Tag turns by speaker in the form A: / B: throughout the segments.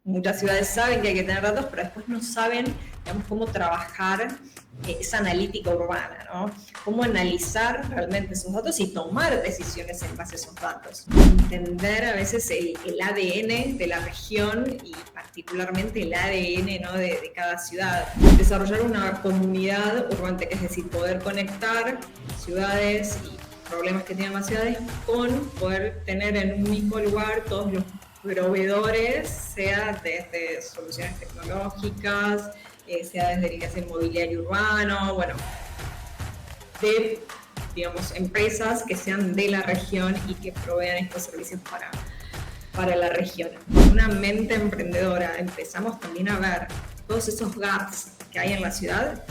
A: muchas ciudades saben que hay que tener datos, pero después no saben, digamos, cómo trabajar esa analítica urbana, ¿no? Cómo analizar realmente esos datos y tomar decisiones en base a esos datos. Entender a veces el ADN de la región y particularmente el ADN, ¿no? de cada ciudad. Desarrollar una comunidad urbana, es decir, poder conectar ciudades y problemas que tienen las ciudades con poder tener en un mismo lugar todos los proveedores, sea desde soluciones tecnológicas, sea desde el que hace el mobiliario urbano, bueno, de, digamos, empresas que sean de la región y que provean estos servicios para la región. Con una mente emprendedora empezamos también a ver todos esos gaps que hay en la ciudad.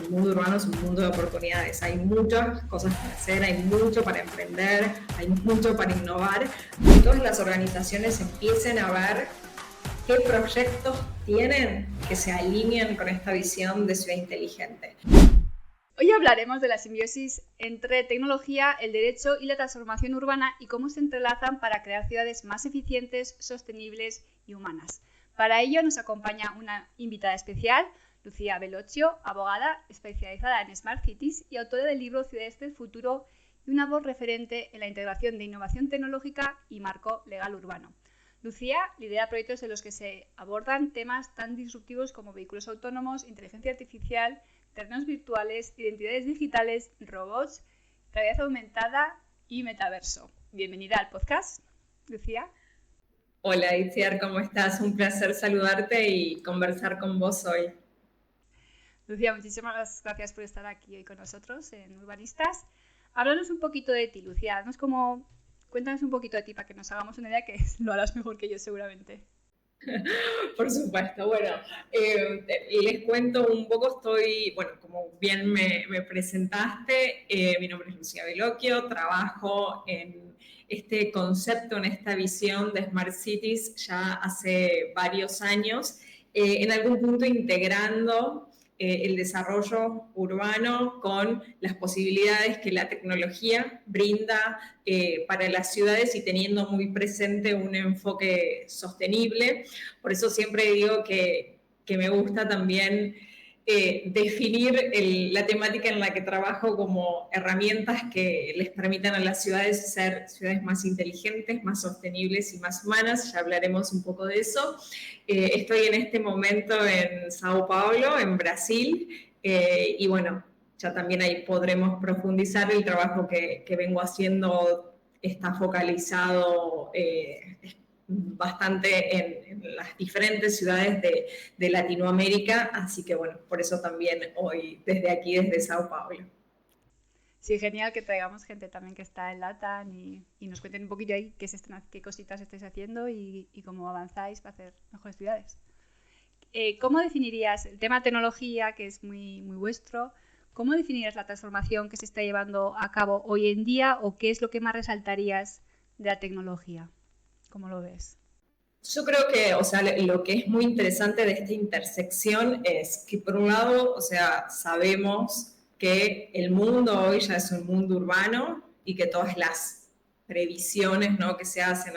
A: El mundo urbano es un mundo de oportunidades, hay muchas cosas para hacer, hay mucho para emprender, hay mucho para innovar, y todas las organizaciones empiecen a ver qué proyectos tienen que se alinean con esta visión de ciudad inteligente.
B: Hoy hablaremos de la simbiosis entre tecnología, el derecho y la transformación urbana y cómo se entrelazan para crear ciudades más eficientes, sostenibles y humanas. Para ello nos acompaña una invitada especial, Lucía Bellocchio, abogada especializada en Smart Cities y autora del libro Ciudades del Futuro y una voz referente en la integración de innovación tecnológica y marco legal urbano. Lucía lidera proyectos en los que se abordan temas tan disruptivos como vehículos autónomos, inteligencia artificial, terrenos virtuales, identidades digitales, robots, realidad aumentada y metaverso. Bienvenida al podcast, Lucía.
A: Hola, Itziar, ¿cómo estás? Un placer saludarte y conversar con vos hoy.
B: Lucía, muchísimas gracias por estar aquí hoy con nosotros en Urbanistas. Háblanos un poquito de ti, Lucía. Cuéntanos un poquito de ti para que nos hagamos una idea, que lo harás mejor que yo seguramente.
A: Por supuesto, bueno, les cuento un poco, como bien me presentaste, mi nombre es Lucía Bellocchio, trabajo en este concepto, en esta visión de Smart Cities ya hace varios años, en algún punto integrando el desarrollo urbano con las posibilidades que la tecnología brinda para las ciudades y teniendo muy presente un enfoque sostenible. Por eso siempre digo que me gusta también definir la temática en la que trabajo como herramientas que les permitan a las ciudades ser ciudades más inteligentes, más sostenibles y más humanas. Ya hablaremos un poco de eso. Estoy en este momento en Sao Paulo, en Brasil, y bueno, ya también ahí podremos profundizar. El trabajo que vengo haciendo está focalizado bastante en las diferentes ciudades de Latinoamérica, así que bueno, por eso también hoy desde aquí, desde Sao Paulo.
B: Sí, genial que traigamos gente también que está en LATAM y nos cuenten un poquito ahí qué cositas estáis haciendo y cómo avanzáis para hacer mejores ciudades. ¿Cómo definirías el tema tecnología, que es muy, muy vuestro? ¿Cómo definirías la transformación que se está llevando a cabo hoy en día o qué es lo que más resaltarías de la tecnología? ¿Cómo lo ves?
A: Yo creo que, o sea, lo que es muy interesante de esta intersección es que por un lado, o sea, sabemos que el mundo hoy ya es un mundo urbano y que todas las previsiones, ¿no?, que se hacen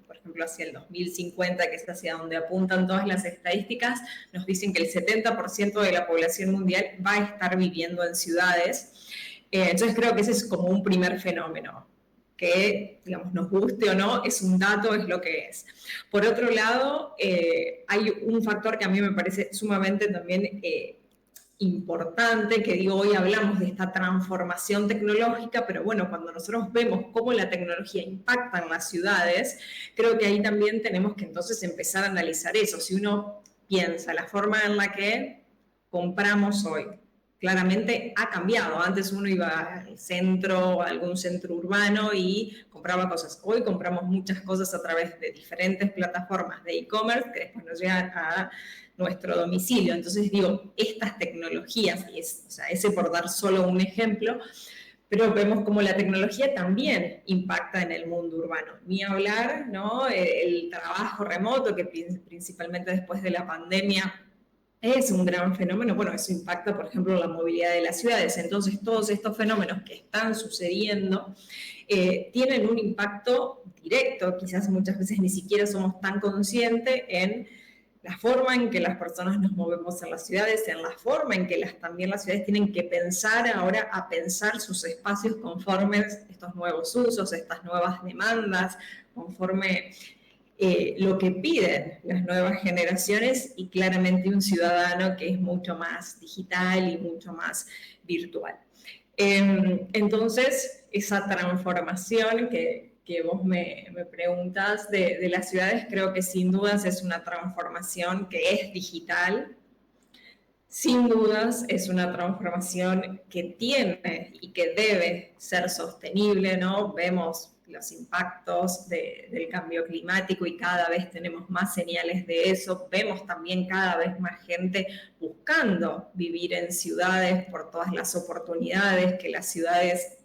A: por ejemplo, hacia el 2050, que es hacia donde apuntan todas las estadísticas, nos dicen que el 70% de la población mundial va a estar viviendo en ciudades. Entonces creo que ese es como un primer fenómeno, que, digamos, nos guste o no, es un dato, es lo que es. Por otro lado, hay un factor que a mí me parece sumamente también importante, que digo, hoy hablamos de esta transformación tecnológica, pero bueno, cuando nosotros vemos cómo la tecnología impacta en las ciudades, creo que ahí también tenemos que entonces empezar a analizar eso. Si uno piensa la forma en la que compramos hoy, claramente ha cambiado. Antes uno iba al centro, a algún centro urbano y compraba cosas. Hoy compramos muchas cosas a través de diferentes plataformas de e-commerce que después nos llegan a nuestro domicilio. Entonces digo, estas tecnologías, o sea, ese por dar solo un ejemplo, pero vemos como la tecnología también impacta en el mundo urbano. Ni hablar, ¿no?, el trabajo remoto, que principalmente después de la pandemia es un gran fenómeno. Bueno, eso impacta, por ejemplo, la movilidad de las ciudades. Entonces, todos estos fenómenos que están sucediendo tienen un impacto directo, quizás muchas veces ni siquiera somos tan conscientes en la forma en que las personas nos movemos en las ciudades, en la forma en que también las ciudades tienen que pensar ahora a pensar sus espacios conforme a estos nuevos usos, estas nuevas demandas, conforme lo que piden las nuevas generaciones y claramente un ciudadano que es mucho más digital y mucho más virtual. Entonces, esa transformación que vos me preguntas de las ciudades, creo que sin dudas es una transformación que es digital, sin dudas es una transformación que tiene y que debe ser sostenible, ¿no? Vemos los impactos del cambio climático y cada vez tenemos más señales de eso. Vemos también cada vez más gente buscando vivir en ciudades por todas las oportunidades que las ciudades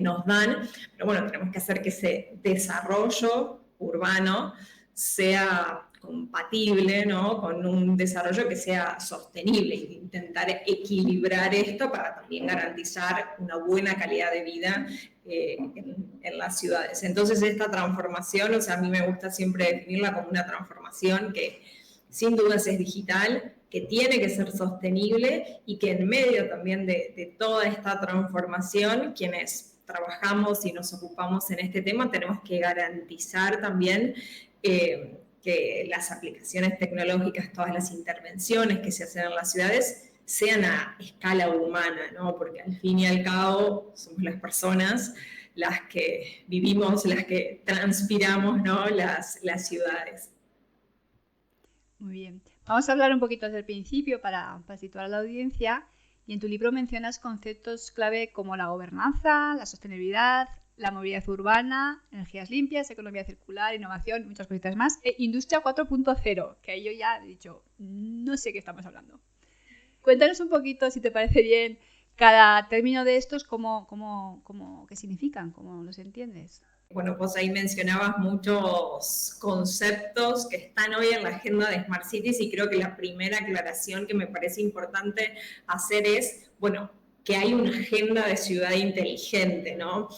A: nos dan. Pero bueno, tenemos que hacer que ese desarrollo urbano sea compatible, ¿no?, con un desarrollo que sea sostenible e intentar equilibrar esto para también garantizar una buena calidad de vida en las ciudades. Entonces esta transformación, o sea, a mí me gusta siempre definirla como una transformación que sin dudas es digital, que tiene que ser sostenible y que en medio también de toda esta transformación, quienes trabajamos y nos ocupamos en este tema, tenemos que garantizar también que las aplicaciones tecnológicas, todas las intervenciones que se hacen en las ciudades, sean a escala humana, ¿no? Porque al fin y al cabo somos las personas las que vivimos, las que transpiramos, ¿no?, las ciudades.
B: Muy bien. Vamos a hablar un poquito desde el principio para situar a la audiencia. Y en tu libro mencionas conceptos clave como la gobernanza, la sostenibilidad, la movilidad urbana, energías limpias, economía circular, innovación y muchas cositas más. E Industria 4.0, que ahí yo ya he dicho, no sé qué estamos hablando. Cuéntanos un poquito, si te parece bien, cada término de estos, qué significan, cómo los entiendes.
A: Bueno, vos ahí mencionabas muchos conceptos que están hoy en la agenda de Smart Cities y creo que la primera aclaración que me parece importante hacer es, bueno, que hay una agenda de ciudad inteligente, ¿no?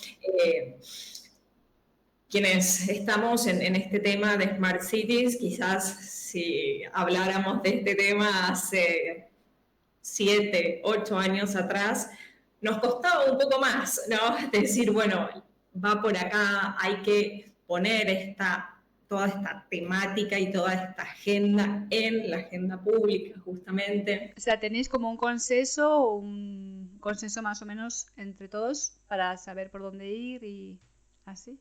A: Quienes estamos en este tema de Smart Cities, quizás si habláramos de este tema hace 7, 8 años atrás, nos costaba un poco más, ¿no? Decir, bueno, va por acá, hay que poner toda esta temática y toda esta agenda en la agenda pública, justamente.
B: O sea, ¿tenéis como un consenso más o menos entre todos para saber por dónde ir y así?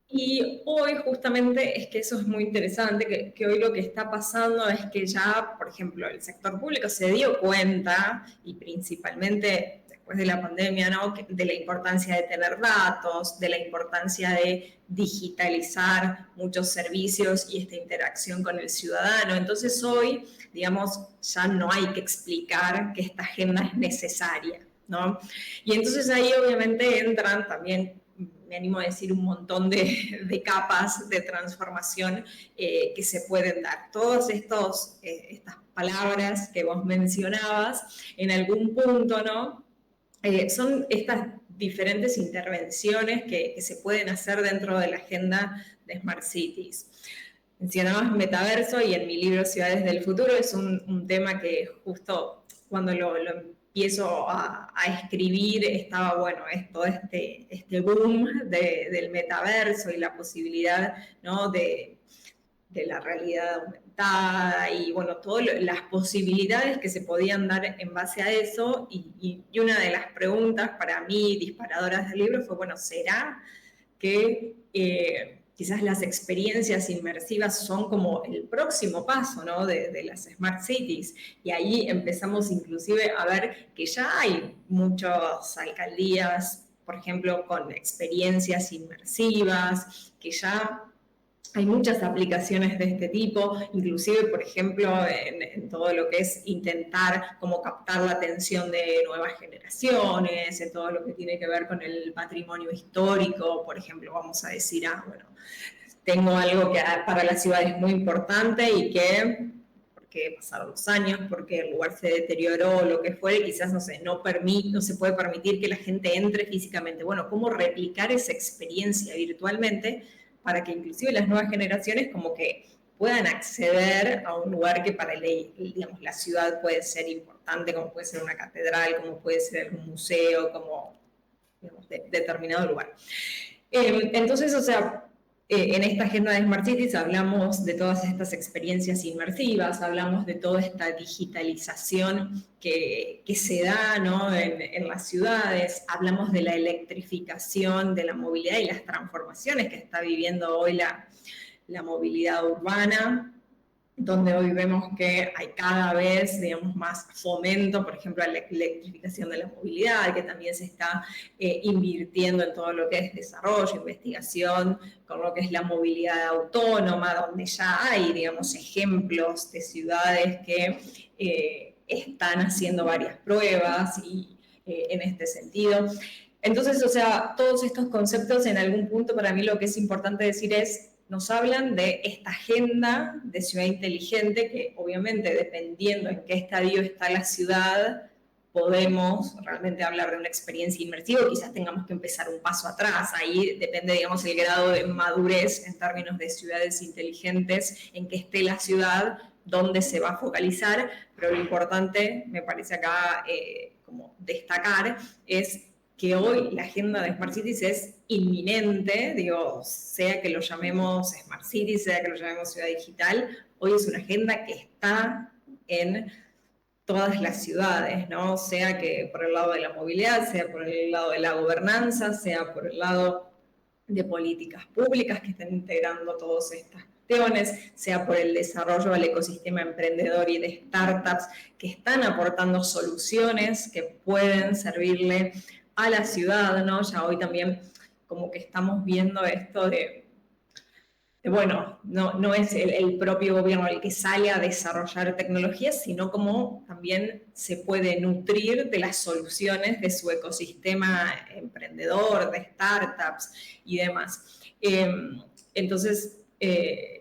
A: Y hoy justamente es que eso es muy interesante, que hoy lo que está pasando es que ya, por ejemplo, el sector público se dio cuenta, y principalmente después de la pandemia, ¿no?, de la importancia de tener datos, de la importancia de digitalizar muchos servicios y esta interacción con el ciudadano. Entonces hoy, digamos, ya no hay que explicar que esta agenda es necesaria, ¿no? Y entonces ahí obviamente entran también, me animo a decir, un montón de capas de transformación que se pueden dar. Todas estas palabras que vos mencionabas, en algún punto, ¿no?, son estas diferentes intervenciones que se pueden hacer dentro de la agenda de Smart Cities. Mencionabas metaverso y en mi libro Ciudades del Futuro es un tema que justo cuando lo empiezo a escribir estaba, bueno, es todo este boom del metaverso y la posibilidad, ¿no?, de la realidad aumentada y, bueno, todas las posibilidades que se podían dar en base a eso. Y una de las preguntas para mí disparadoras del libro fue, bueno, ¿será que quizás las experiencias inmersivas son como el próximo paso, ¿no?, de las Smart Cities? Y ahí empezamos inclusive a ver que ya hay muchas alcaldías, por ejemplo, con experiencias inmersivas, que ya hay muchas aplicaciones de este tipo, inclusive, por ejemplo, en todo lo que es intentar como captar la atención de nuevas generaciones, en todo lo que tiene que ver con el patrimonio histórico. Por ejemplo, vamos a decir, bueno, tengo algo que para la ciudad es muy importante y que, porque pasaron los años, porque el lugar se deterioró, lo que fuere, quizás, no sé, no se puede permitir que la gente entre físicamente. Bueno, ¿cómo replicar esa experiencia virtualmente para que inclusive las nuevas generaciones como que puedan acceder a un lugar que para digamos, la ciudad puede ser importante, como puede ser una catedral, como puede ser un museo, como, digamos, determinado lugar? Entonces, o sea, en esta agenda de Smart Cities hablamos de todas estas experiencias inmersivas, hablamos de toda esta digitalización que se da, ¿no?, en las ciudades, hablamos de la electrificación, de la movilidad y las transformaciones que está viviendo hoy la movilidad urbana, donde hoy vemos que hay cada vez, digamos, más fomento, por ejemplo, a la electrificación de la movilidad, que también se está invirtiendo en todo lo que es desarrollo, investigación, con lo que es la movilidad autónoma, donde ya hay, digamos, ejemplos de ciudades que están haciendo varias pruebas y en este sentido. Entonces, o sea, todos estos conceptos en algún punto para mí lo que es importante decir es, nos hablan de esta agenda de ciudad inteligente que obviamente dependiendo en qué estadio está la ciudad, podemos realmente hablar de una experiencia inmersiva, quizás tengamos que empezar un paso atrás, ahí depende, digamos, el grado de madurez en términos de ciudades inteligentes, en que esté la ciudad, dónde se va a focalizar, pero lo importante, me parece acá como destacar, es que hoy la agenda de Smart Cities es inminente, digo, sea que lo llamemos Smart Cities, sea que lo llamemos ciudad digital, hoy es una agenda que está en todas las ciudades, ¿no? Sea que por el lado de la movilidad, sea por el lado de la gobernanza, sea por el lado de políticas públicas que estén integrando todas estas cuestiones, sea por el desarrollo del ecosistema emprendedor y de startups que están aportando soluciones que pueden servirle a la ciudad, ¿no? Ya hoy también como que estamos viendo esto de bueno, no es el propio gobierno el que sale a desarrollar tecnologías, sino como también se puede nutrir de las soluciones de su ecosistema emprendedor, de startups y demás. Entonces,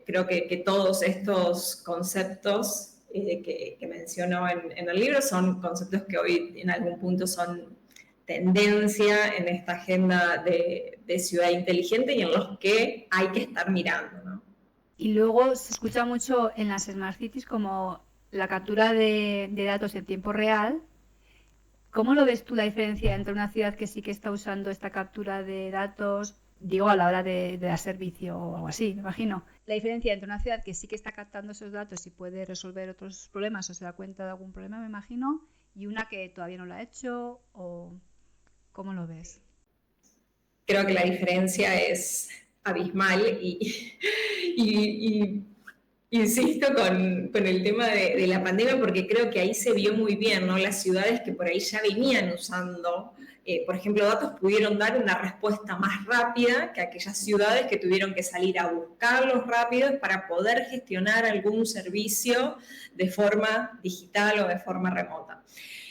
A: creo que todos estos conceptos que menciono en el libro son conceptos que hoy en algún punto son tendencia en esta agenda de ciudad inteligente y en los que hay que estar mirando, ¿no?
B: Y luego se escucha mucho en las Smart Cities como la captura de datos en tiempo real. ¿Cómo lo ves tú la diferencia entre una ciudad que sí que está usando esta captura de datos, digo, a la hora de dar servicio o algo así, me imagino? La diferencia entre una ciudad que sí que está captando esos datos y puede resolver otros problemas o se da cuenta de algún problema, me imagino, y una que todavía no lo ha hecho, o ¿cómo lo ves?
A: Creo que la diferencia es abismal y insisto con el tema de la pandemia porque creo que ahí se vio muy bien, ¿no? Las ciudades que por ahí ya venían usando, por ejemplo, datos pudieron dar una respuesta más rápida que aquellas ciudades que tuvieron que salir a buscarlos rápidos para poder gestionar algún servicio de forma digital o de forma remota.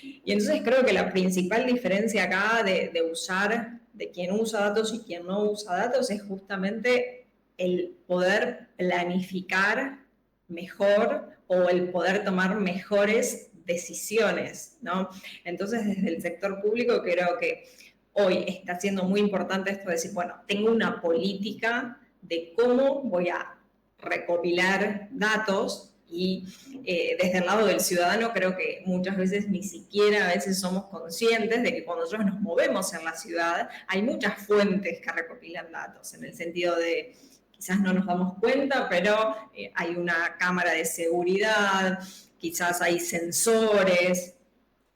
A: Y entonces creo que la principal diferencia acá de usar, de quien usa datos y quien no usa datos, es justamente el poder planificar mejor o el poder tomar mejores decisiones, ¿no? Entonces, desde el sector público creo que hoy está siendo muy importante esto de decir, bueno, tengo una política de cómo voy a recopilar datos y desde el lado del ciudadano creo que muchas veces ni siquiera a veces somos conscientes de que cuando nosotros nos movemos en la ciudad hay muchas fuentes que recopilan datos, en el sentido de quizás no nos damos cuenta, pero hay una cámara de seguridad, quizás hay sensores.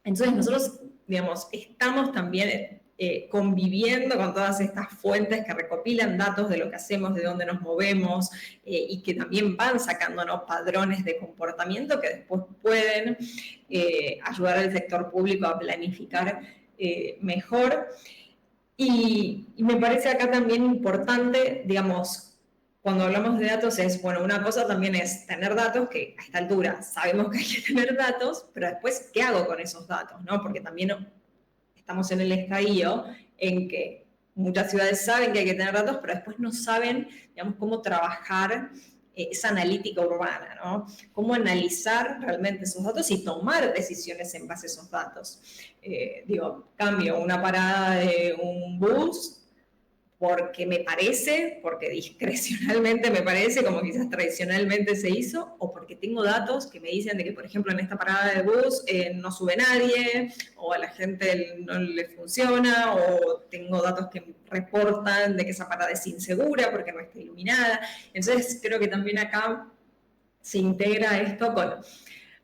A: Entonces nosotros, digamos, estamos también conviviendo con todas estas fuentes que recopilan datos de lo que hacemos, de dónde nos movemos y que también van sacándonos padrones de comportamiento que después pueden ayudar al sector público a planificar mejor. Y me parece acá también importante, digamos, cuando hablamos de datos es, bueno, una cosa también es tener datos, que a esta altura sabemos que hay que tener datos, pero después, ¿qué hago con esos datos? ¿No? Porque también estamos en el estadio en que muchas ciudades saben que hay que tener datos, pero después no saben, digamos, cómo trabajar esa analítica urbana, ¿no? Cómo analizar realmente esos datos y tomar decisiones en base a esos datos. Cambio una parada de un bus porque me parece, porque discrecionalmente me parece, como quizás tradicionalmente se hizo, o porque tengo datos que me dicen de que, por ejemplo, en esta parada de bus no sube nadie, o a la gente no le funciona, o tengo datos que reportan de que esa parada es insegura porque no está iluminada. Entonces, creo que también acá se integra esto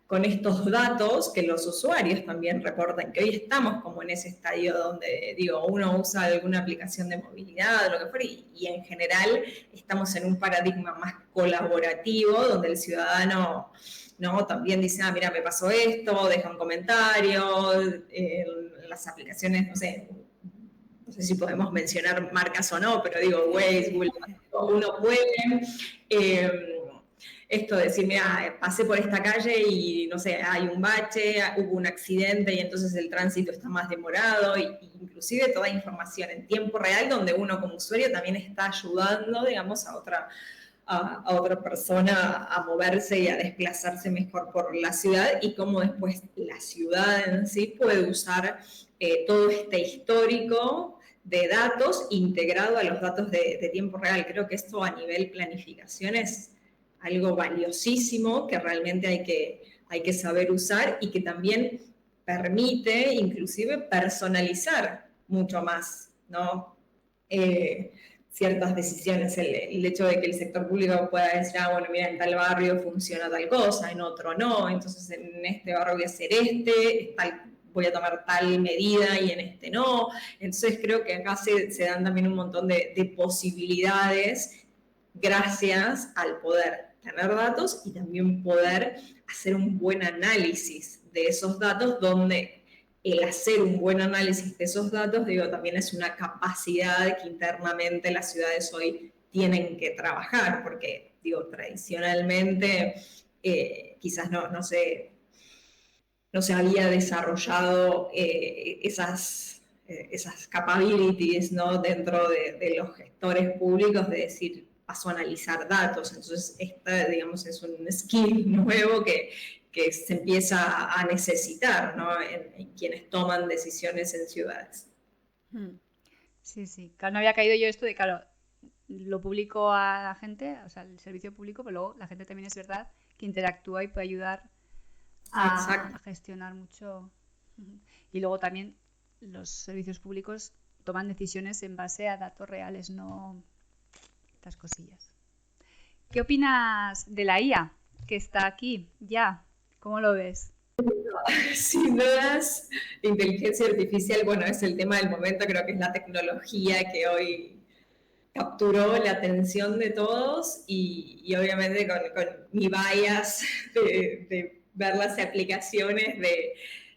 A: con estos datos que los usuarios también reportan, que hoy estamos como en ese estadio donde, uno usa alguna aplicación de movilidad o lo que fuera, y en general estamos en un paradigma más colaborativo, donde el ciudadano, ¿no?, también dice, mira, me pasó esto, deja un comentario, las aplicaciones, no sé si podemos mencionar marcas o no, pero Waze, Google, uno puede... esto de decir, mira, pasé por esta calle y, no sé, hay un bache, hubo un accidente y entonces el tránsito está más demorado, y inclusive toda información en tiempo real donde uno como usuario también está ayudando, digamos, a otra persona a moverse y a desplazarse mejor por la ciudad, y cómo después la ciudad en sí puede usar todo este histórico de datos integrado a los datos de tiempo real. Creo que esto a nivel planificación es algo valiosísimo que realmente hay que saber usar, y que también permite inclusive personalizar mucho más, ¿no? Ciertas decisiones, el hecho de que el sector público pueda decir, bueno, mira, en tal barrio funciona tal cosa, en otro no, entonces en este barrio voy a hacer voy a tomar tal medida y en este no. Entonces creo que acá se dan también un montón de posibilidades gracias al poder tener datos y también poder hacer un buen análisis de esos datos, donde el hacer un buen análisis de esos datos, también es una capacidad que internamente las ciudades hoy tienen que trabajar, porque, tradicionalmente quizás no se había desarrollado esas capabilities, ¿no?, dentro de los gestores públicos, de decir, paso a analizar datos. Entonces, esta, digamos, es un skill nuevo que se empieza a necesitar, ¿no?, en quienes toman decisiones en ciudades.
B: Sí, sí. Claro, no había caído yo esto de, claro, lo publico a la gente, o sea, el servicio público, pero luego la gente también, es verdad, que interactúa y puede ayudar a gestionar mucho. Y luego también los servicios públicos toman decisiones en base a datos reales, no estas cosillas. ¿Qué opinas de la IA que está aquí ya? ¿Cómo lo ves?
A: Sin dudas, inteligencia artificial, bueno, es el tema del momento. Creo que es la tecnología que hoy capturó la atención de todos, y obviamente con mi bias de ver las aplicaciones de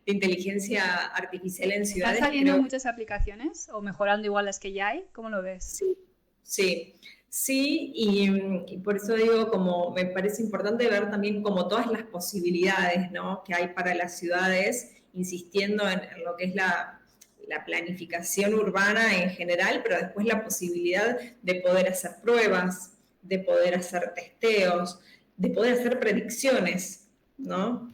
A: inteligencia artificial en ciudades.
B: ¿Están saliendo muchas aplicaciones o mejorando igual las que ya hay? ¿Cómo lo ves?
A: Sí, y por eso como me parece importante ver también como todas las posibilidades, ¿no?, que hay para las ciudades, insistiendo en lo que es la planificación urbana en general, pero después la posibilidad de poder hacer pruebas, de poder hacer testeos, de poder hacer predicciones, ¿no?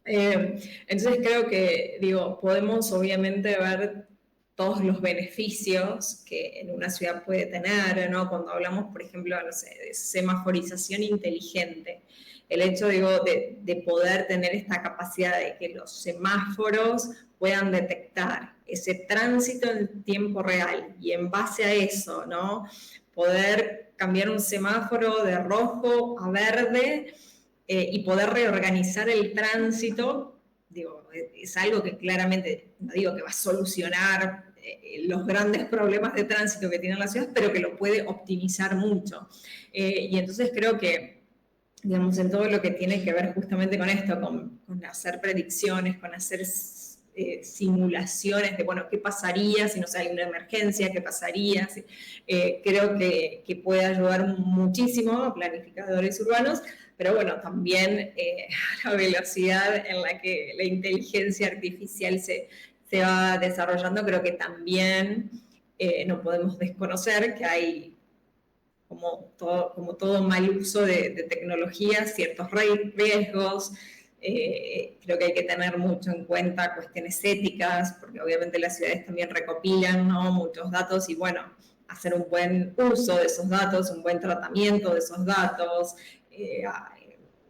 A: Entonces creo que, podemos obviamente ver todos los beneficios que en una ciudad puede tener, ¿no? Cuando hablamos, por ejemplo, no sé, de semaforización inteligente, el hecho, de poder tener esta capacidad de que los semáforos puedan detectar ese tránsito en tiempo real, y en base a eso, ¿no?, poder cambiar un semáforo de rojo a verde, y poder reorganizar el tránsito. Es algo que claramente, no digo que va a solucionar los grandes problemas de tránsito que tiene la ciudad, pero que lo puede optimizar mucho. Y entonces creo que, digamos, en todo lo que tiene que ver justamente con esto, con hacer predicciones, con hacer simulaciones de, bueno, ¿qué pasaría si no hay una emergencia? ¿Qué pasaría? Creo que puede ayudar muchísimo a planificadores urbanos, pero bueno, también a la velocidad en la que la inteligencia artificial se va desarrollando, creo que también no podemos desconocer que hay como todo mal uso de tecnología, ciertos riesgos. Creo que hay que tener mucho en cuenta cuestiones éticas, porque obviamente las ciudades también recopilan, ¿no?, muchos datos y bueno, hacer un buen uso de esos datos, un buen tratamiento de esos datos.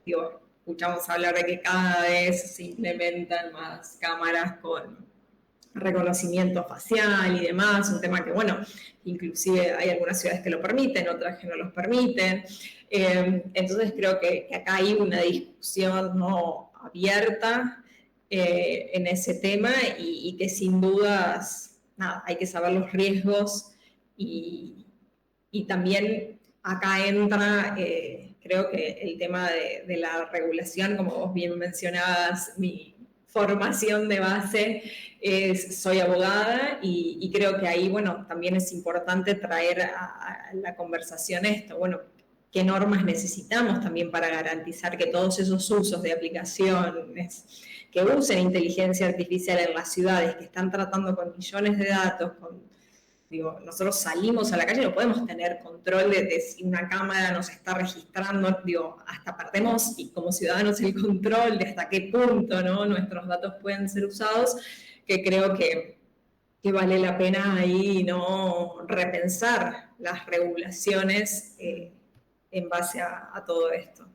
A: Escuchamos hablar de que cada vez se implementan más cámaras con reconocimiento facial y demás, un tema que, bueno, inclusive hay algunas ciudades que lo permiten, otras que no los permiten. Entonces creo que acá hay una discusión, ¿no?, abierta en ese tema y que sin dudas, nada, hay que saber los riesgos y también acá entra, creo que el tema de la regulación, como vos bien mencionabas, mi formación de base soy abogada y creo que ahí, bueno, también es importante traer a la conversación esto, bueno, qué normas necesitamos también para garantizar que todos esos usos de aplicaciones que usen inteligencia artificial en las ciudades, que están tratando con millones de datos, nosotros salimos a la calle, no podemos tener control de si una cámara nos está registrando, hasta perdemos y como ciudadanos el control de hasta qué punto, ¿no?, nuestros datos pueden ser usados, que creo que vale la pena ahí, ¿no?, repensar las regulaciones en base a todo esto.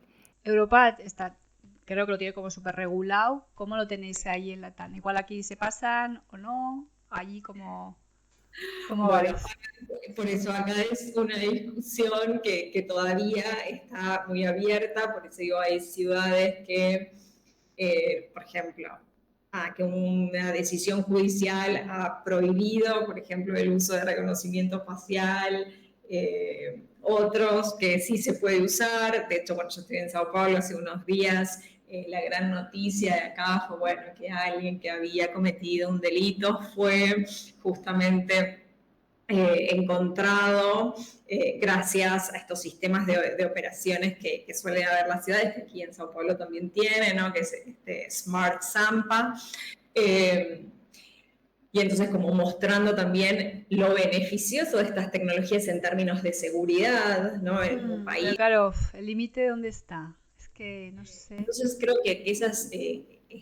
B: Europa está, creo que lo tiene como súper regulado. ¿Cómo lo tenéis ahí en Latam? Igual aquí se pasan o no, allí como...
A: Bueno, por eso acá es una discusión que todavía está muy abierta, por eso digo, hay ciudades que, por ejemplo, que una decisión judicial ha prohibido, por ejemplo, el uso de reconocimiento facial, otros que sí se puede usar. De hecho, bueno, yo estoy en Sao Paulo hace unos días. La gran noticia de acá fue, bueno, que alguien que había cometido un delito fue justamente encontrado gracias a estos sistemas de operaciones que suelen haber las ciudades, que aquí en Sao Paulo también tiene, ¿no?, que es este Smart Sampa. Y entonces como mostrando también lo beneficioso de estas tecnologías en términos de seguridad, ¿no?, en un país.
B: Pero claro, ¿el límite dónde está? Es que no sé.
A: Entonces creo que esa es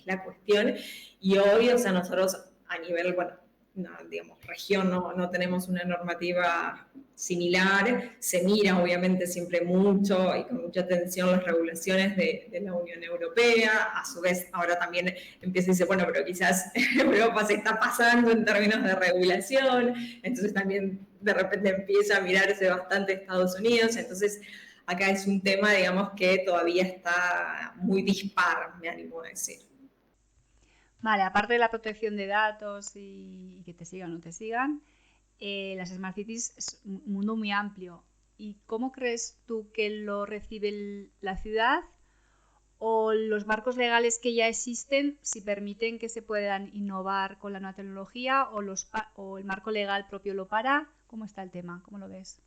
A: la cuestión. Y hoy, o sea, nosotros a nivel, bueno, no, digamos, región no tenemos una normativa similar. Se mira obviamente siempre mucho y con mucha atención las regulaciones de la Unión Europea. A su vez, ahora también empieza y dice, bueno, pero quizás Europa se está pasando en términos de regulación. Entonces también de repente empieza a mirarse bastante Estados Unidos. Entonces acá es un tema, digamos, que todavía está muy dispar, me animo a decir.
B: Vale, aparte de la protección de datos y que te sigan o no te sigan, las Smart Cities es un mundo muy amplio. ¿Y cómo crees tú que lo recibe la ciudad o los marcos legales que ya existen, si permiten que se puedan innovar con la nueva tecnología o el marco legal propio lo para? ¿Cómo está el tema? ¿Cómo lo ves?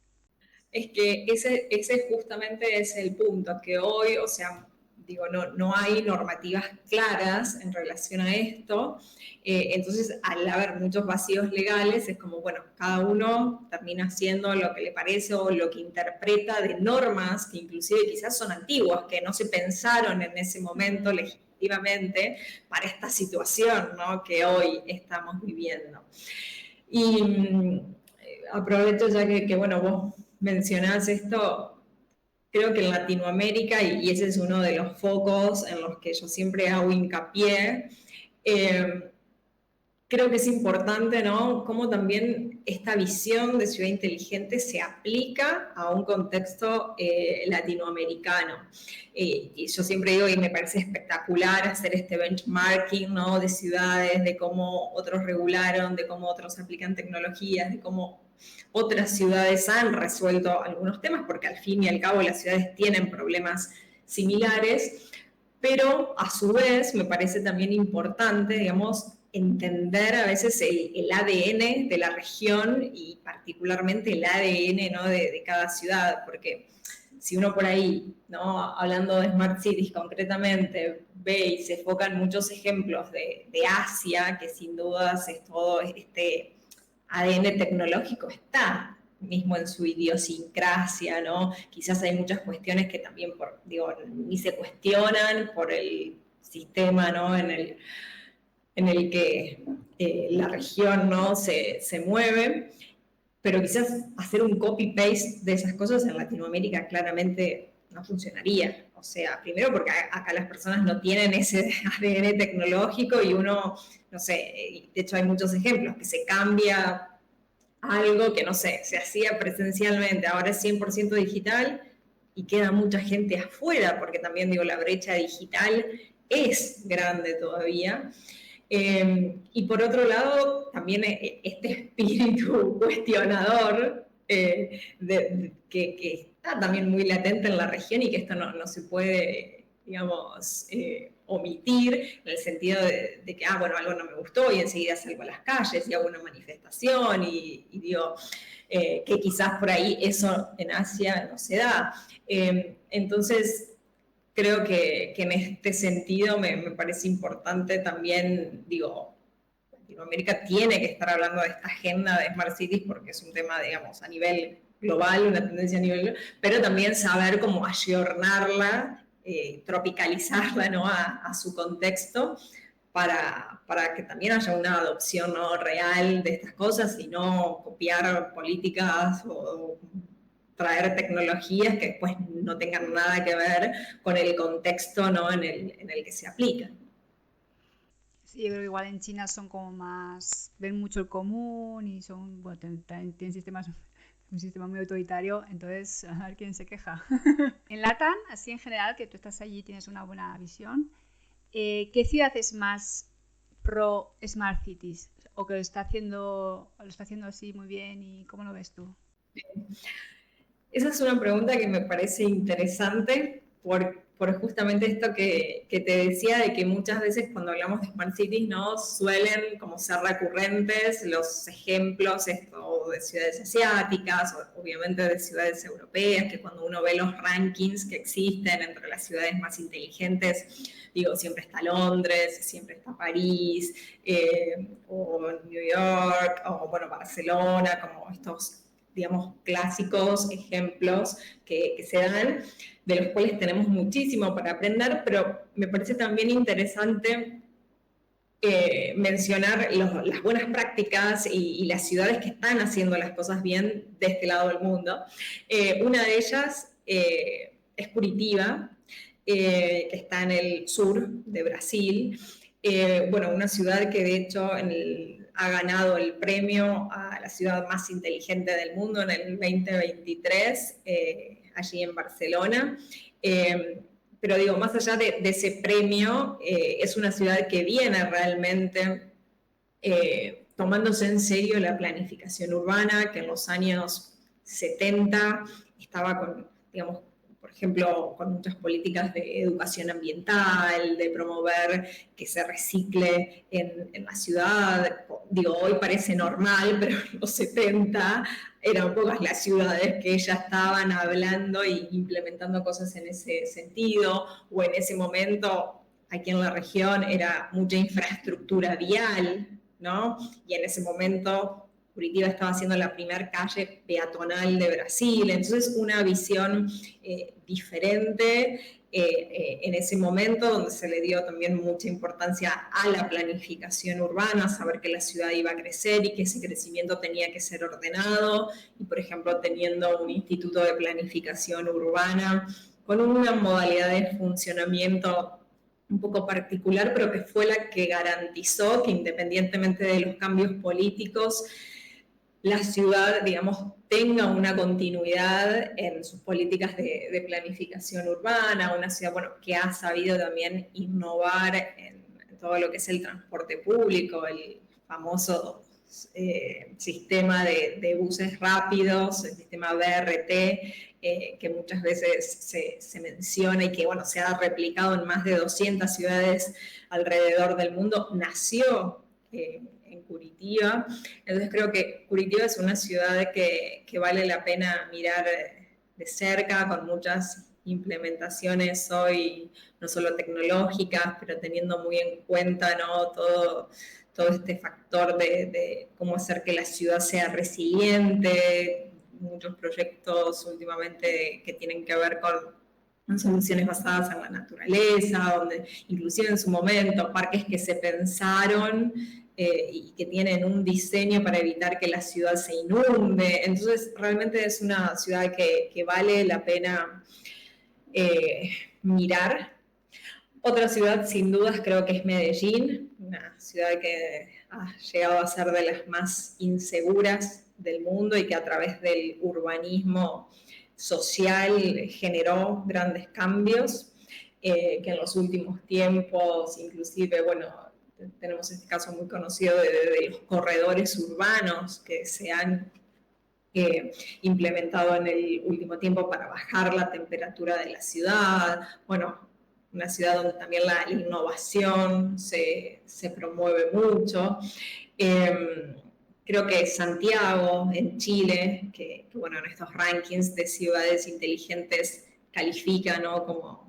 A: Es que ese justamente es el punto, que hoy, o sea, digo, no hay normativas claras en relación a esto. Entonces, al haber muchos vacíos legales, es como, bueno, cada uno termina haciendo lo que le parece o lo que interpreta de normas que inclusive quizás son antiguas, que no se pensaron en ese momento legislativamente para esta situación, ¿no?, que hoy estamos viviendo. Y aprovecho ya que bueno, vos mencionás esto. Creo que en Latinoamérica, y ese es uno de los focos en los que yo siempre hago hincapié, creo que es importante, ¿no?, cómo también esta visión de ciudad inteligente se aplica a un contexto latinoamericano. Y yo siempre digo, y me parece espectacular hacer este benchmarking, ¿no?, de ciudades, de cómo otros regularon, de cómo otros aplican tecnologías, de cómo otras ciudades han resuelto algunos temas, porque al fin y al cabo las ciudades tienen problemas similares, pero a su vez me parece también importante, digamos, entender a veces el ADN de la región y particularmente el ADN, ¿no?, de cada ciudad, porque si uno por ahí, ¿no?, hablando de Smart Cities concretamente, ve y se enfocan muchos ejemplos de Asia, que sin dudas es todo este ADN tecnológico está mismo en su idiosincrasia, ¿no? Quizás hay muchas cuestiones que también, ni se cuestionan por el sistema, ¿no? En el que la región, ¿no? se mueve, pero quizás hacer un copy-paste de esas cosas en Latinoamérica claramente no funcionaría. O sea, primero porque acá las personas no tienen ese ADN tecnológico y uno, no sé, de hecho hay muchos ejemplos, que se cambia algo que, no sé, se hacía presencialmente, ahora es 100% digital y queda mucha gente afuera, porque también, digo, la brecha digital es grande todavía. Y por otro lado, también este espíritu cuestionador que está también muy latente en la región y que esto no se puede, digamos, omitir, en el sentido de que, bueno, algo no me gustó y enseguida salgo a las calles y hago una manifestación y digo, que quizás por ahí eso en Asia no se da. Entonces, creo que en este sentido me parece importante también, digo, Latinoamérica tiene que estar hablando de esta agenda de Smart Cities porque es un tema, digamos, a nivel global, una tendencia a nivel global, pero también saber cómo ayornarla, tropicalizarla, ¿no? a su contexto para que también haya una adopción, ¿no? real de estas cosas y no copiar políticas o traer tecnologías que después no tengan nada que ver con el contexto, ¿no? en el que se aplican.
B: Sí, yo creo que igual en China son como más, ven mucho el común y son, bueno, tienen sistemas, un sistema muy autoritario, entonces a ver quién se queja. En LATAM, así en general, que tú estás allí y tienes una buena visión, ¿qué ciudad es más pro Smart Cities? ¿O que lo está haciendo así muy bien y cómo lo ves tú?
A: Esa es una pregunta que me parece interesante por justamente esto que te decía, de que muchas veces cuando hablamos de Smart Cities, ¿no? suelen como ser recurrentes los ejemplos esto, de ciudades asiáticas, o obviamente de ciudades europeas, que cuando uno ve los rankings que existen entre las ciudades más inteligentes, digo, siempre está Londres, siempre está París, o New York, o bueno, Barcelona, como estos, digamos, clásicos ejemplos que se dan, de los cuales tenemos muchísimo para aprender, pero me parece también interesante mencionar las buenas prácticas y las ciudades que están haciendo las cosas bien de este lado del mundo. Una de ellas es Curitiba, que está en el sur de Brasil. Bueno, una ciudad que de hecho ha ganado el premio a la ciudad más inteligente del mundo en el 2023, allí en Barcelona. Pero digo, más allá de ese premio, es una ciudad que viene realmente tomándose en serio la planificación urbana, que en los años 70 estaba con, digamos, por ejemplo, con muchas políticas de educación ambiental, de promover que se recicle en la ciudad. Digo, hoy parece normal, pero en los 70 eran pocas las ciudades que ya estaban hablando e implementando cosas en ese sentido, o en ese momento, aquí en la región, era mucha infraestructura vial, ¿no? Y en ese momento Curitiba estaba haciendo la primera calle peatonal de Brasil, entonces una visión diferente en ese momento, donde se le dio también mucha importancia a la planificación urbana, saber que la ciudad iba a crecer y que ese crecimiento tenía que ser ordenado, y por ejemplo teniendo un instituto de planificación urbana con una modalidad de funcionamiento un poco particular, pero que fue la que garantizó que independientemente de los cambios políticos, la ciudad, digamos, tenga una continuidad en sus políticas de planificación urbana, una ciudad, bueno, que ha sabido también innovar en todo lo que es el transporte público, el famoso sistema de buses rápidos, el sistema BRT, que muchas veces se menciona y que, bueno, se ha replicado en más de 200 ciudades alrededor del mundo, nació en Curitiba. Entonces creo que Curitiba es una ciudad que vale la pena mirar de cerca, con muchas implementaciones hoy, no solo tecnológicas, pero teniendo muy en cuenta, ¿no? todo este factor de cómo hacer que la ciudad sea resiliente, muchos proyectos últimamente que tienen que ver con soluciones basadas en la naturaleza, donde inclusive en su momento parques que se pensaron y que tienen un diseño para evitar que la ciudad se inunde. Entonces realmente es una ciudad que vale la pena mirar. Otra ciudad sin dudas creo que es Medellín, una ciudad que ha llegado a ser de las más inseguras del mundo y que a través del urbanismo social generó grandes cambios, que en los últimos tiempos, inclusive, bueno, tenemos este caso muy conocido de los corredores urbanos que se han implementado en el último tiempo para bajar la temperatura de la ciudad. Bueno, una ciudad donde también la innovación se promueve mucho. Creo que Santiago, en Chile, que bueno, en estos rankings de ciudades inteligentes califica, ¿no?, como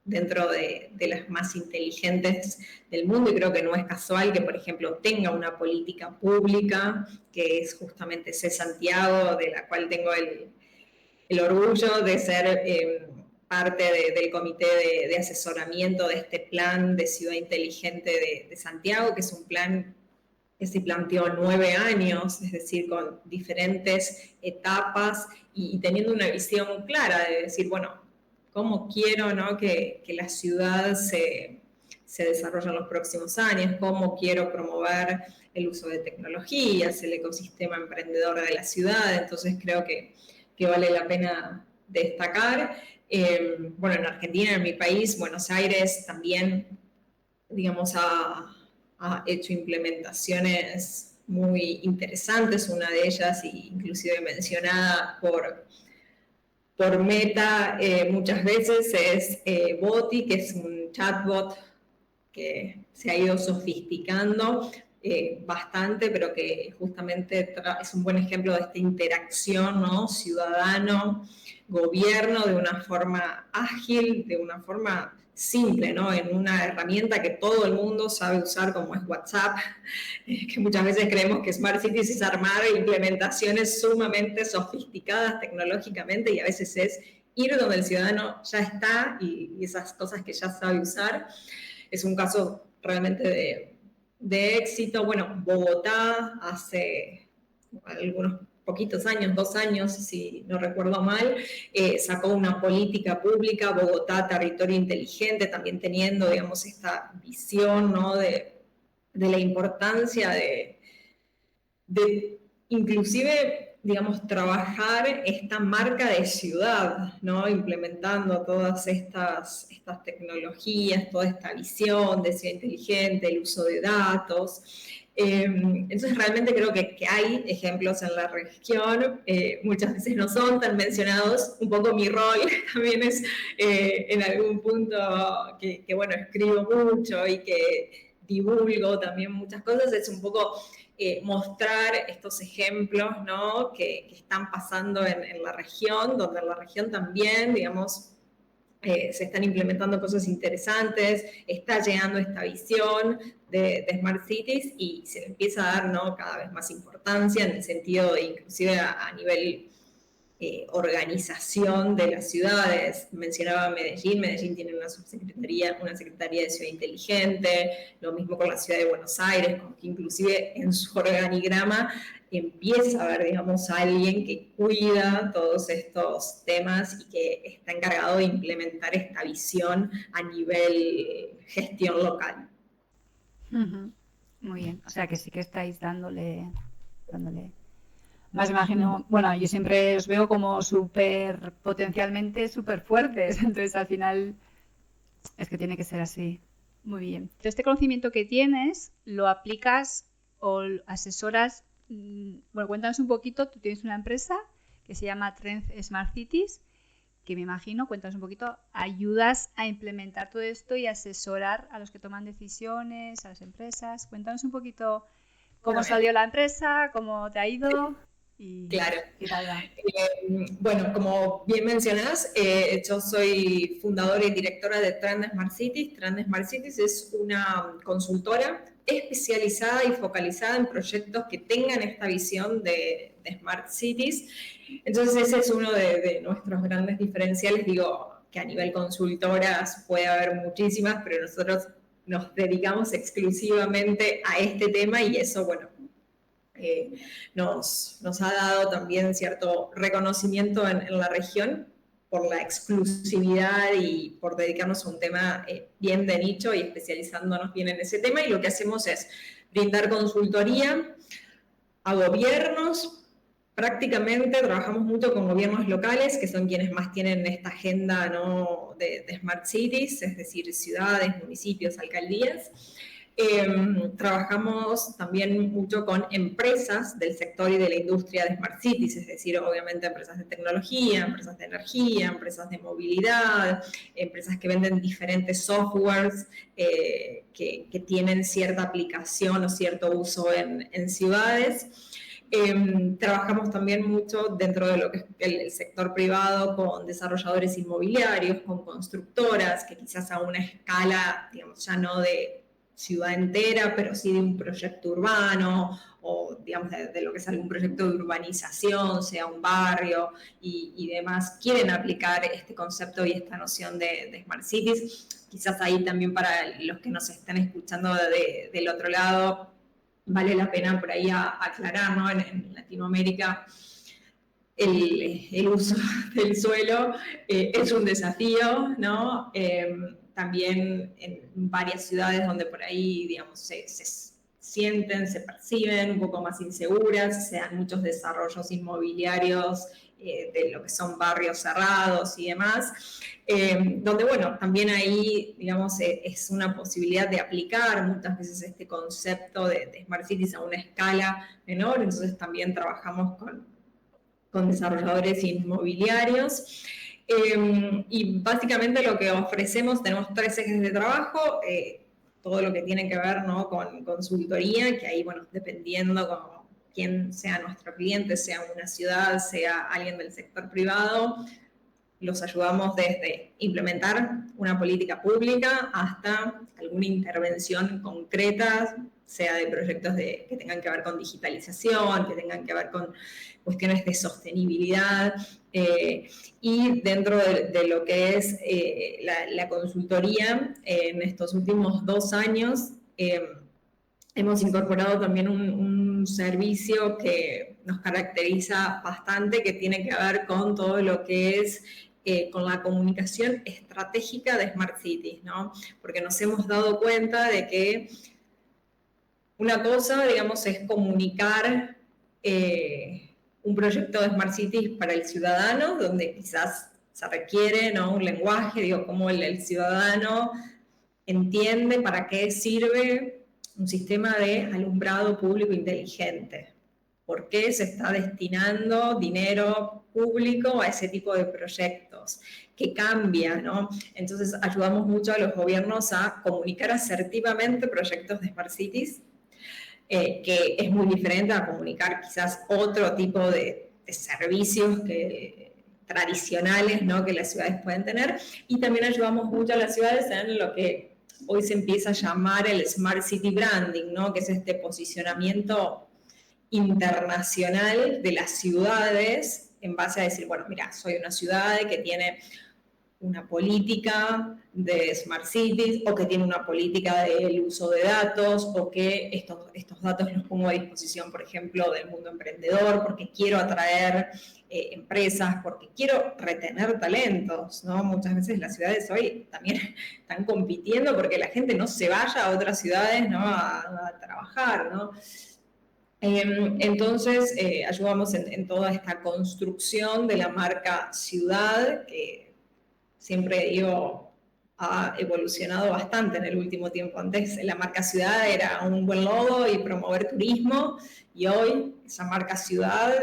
A: dentro de las más inteligentes del mundo, y creo que no es casual que, por ejemplo, tenga una política pública, que es justamente ese Santiago, de la cual tengo el orgullo de ser parte del comité de asesoramiento de este plan de ciudad inteligente de Santiago, que es un plan que se planteó 9 años, es decir, con diferentes etapas y teniendo una visión clara de decir, bueno, ¿cómo quiero, ¿no?, que la ciudad se desarrolle en los próximos años? ¿Cómo quiero promover el uso de tecnologías, el ecosistema emprendedor de la ciudad? Entonces creo que vale la pena destacar. Bueno, en Argentina, en mi país, Buenos Aires, también, digamos, ha hecho implementaciones muy interesantes, una de ellas inclusive mencionada por Meta muchas veces, es Boti, que es un chatbot que se ha ido sofisticando bastante, pero que justamente es un buen ejemplo de esta interacción, ¿no?, ciudadano-gobierno, de una forma ágil, de una forma simple, ¿no?, en una herramienta que todo el mundo sabe usar, como es WhatsApp, que muchas veces creemos que Smart Cities es armar implementaciones sumamente sofisticadas tecnológicamente, y a veces es ir donde el ciudadano ya está y esas cosas que ya sabe usar. Es un caso realmente de éxito. Bueno, Bogotá hace algunos poquitos años, 2 años, si no recuerdo mal, sacó una política pública, Bogotá Territorio Inteligente, también teniendo, digamos, esta visión, ¿no?, de la importancia de inclusive, digamos, trabajar esta marca de ciudad, ¿no?, implementando todas estas tecnologías, toda esta visión de ciudad inteligente, el uso de datos. Entonces realmente creo que hay ejemplos en la región, muchas veces no son tan mencionados. Un poco mi rol también es en algún punto que bueno, escribo mucho y que divulgo también muchas cosas, es un poco mostrar estos ejemplos, ¿no?, que están pasando en la región, donde en la región también, digamos, se están implementando cosas interesantes, está llegando esta visión de Smart Cities y se le empieza a dar, ¿no?, cada vez más importancia en el sentido de inclusive a nivel organización de las ciudades. Mencionaba Medellín tiene una subsecretaría, una secretaría de ciudad inteligente, lo mismo con la ciudad de Buenos Aires, como que inclusive en su organigrama empieza a haber, digamos, alguien que cuida todos estos temas y que está encargado de implementar esta visión a nivel gestión local.
C: Muy bien, o sea que sí que estáis dándole. Más imagino, bueno, yo siempre os veo como potencialmente súper fuertes, entonces al final es que tiene que ser así. Muy bien.
B: Entonces, este conocimiento que tienes, lo aplicas o asesoras. Bueno, cuéntanos un poquito, tú tienes una empresa que se llama Trend Smart Cities, que me imagino, cuéntanos un poquito, ayudas a implementar todo esto y asesorar a los que toman decisiones, a las empresas. Cuéntanos un poquito cómo salió la empresa, cómo te ha ido.
A: Claro.
C: ¿Qué tal va?
A: Bueno, como bien mencionás, yo soy fundadora y directora de Trend Smart Cities. Trend Smart Cities es una consultora especializada y focalizada en proyectos que tengan esta visión de Smart Cities. Entonces ese es uno de nuestros grandes diferenciales. Digo que a nivel consultoras puede haber muchísimas, pero nosotros nos dedicamos exclusivamente a este tema y eso, bueno, nos ha dado también cierto reconocimiento en la región por la exclusividad y por dedicarnos a un tema bien de nicho y especializándonos bien en ese tema. Y lo que hacemos es brindar consultoría a gobiernos. Prácticamente trabajamos mucho con gobiernos locales, que son quienes más tienen esta agenda, ¿no?, de Smart Cities, es decir, ciudades, municipios, alcaldías. Trabajamos también mucho con empresas del sector y de la industria de Smart Cities, es decir, obviamente empresas de tecnología, empresas de energía, empresas de movilidad, empresas que venden diferentes softwares que tienen cierta aplicación o cierto uso en ciudades. Trabajamos también mucho dentro de lo que es el sector privado con desarrolladores inmobiliarios, con constructoras, que quizás a una escala, digamos, ya no de ciudad entera, pero sí de un proyecto urbano o, digamos, de lo que es algún proyecto de urbanización, sea un barrio y demás, quieren aplicar este concepto y esta noción de Smart Cities. Quizás ahí también para los que nos están escuchando del otro lado, vale la pena por ahí aclarar, ¿no? En Latinoamérica el uso del suelo es un desafío, ¿no? También en varias ciudades donde por ahí, digamos, se sienten, se perciben un poco más inseguras, se dan muchos desarrollos inmobiliarios de lo que son barrios cerrados y demás, donde, bueno, también ahí, digamos, es una posibilidad de aplicar muchas veces este concepto de Smart Cities a una escala menor, entonces también trabajamos con desarrolladores inmobiliarios. Y básicamente lo que ofrecemos, tenemos 3 ejes de trabajo, todo lo que tiene que ver, ¿no?, con consultoría, que ahí, bueno, dependiendo con quién sea nuestro cliente, sea una ciudad, sea alguien del sector privado, los ayudamos desde implementar una política pública hasta alguna intervención concreta, sea de proyectos que tengan que ver con digitalización, que tengan que ver con cuestiones de sostenibilidad, y dentro de lo que es la consultoría, en estos últimos 2 años hemos incorporado también un servicio que nos caracteriza bastante, que tiene que ver con todo lo que es con la comunicación estratégica de Smart Cities, ¿no? Porque nos hemos dado cuenta de que una cosa, digamos, es comunicar un proyecto de Smart Cities para el ciudadano, donde quizás se requiere, ¿no?, un lenguaje, digo, cómo el ciudadano entiende para qué sirve un sistema de alumbrado público inteligente. ¿Por qué se está destinando dinero público a ese tipo de proyectos? ¿Qué cambia, no? Entonces ayudamos mucho a los gobiernos a comunicar asertivamente proyectos de Smart Cities, que es muy diferente a comunicar quizás otro tipo de servicios tradicionales, ¿no?, que las ciudades pueden tener. Y también ayudamos mucho a las ciudades en lo que hoy se empieza a llamar el Smart City Branding, ¿no?, que es este posicionamiento internacional de las ciudades en base a decir, bueno, mira, soy una ciudad que tiene una política de Smart Cities o que tiene una política del uso de datos o que estos datos los pongo a disposición, por ejemplo, del mundo emprendedor porque quiero atraer empresas, porque quiero retener talentos, ¿no? Muchas veces las ciudades hoy también están compitiendo porque la gente no se vaya a otras ciudades, ¿no?, a trabajar, ¿no? Entonces, ayudamos en toda esta construcción de la marca ciudad, que siempre digo, ha evolucionado bastante en el último tiempo. Antes la marca ciudad era un buen logo y promover turismo, y hoy esa marca ciudad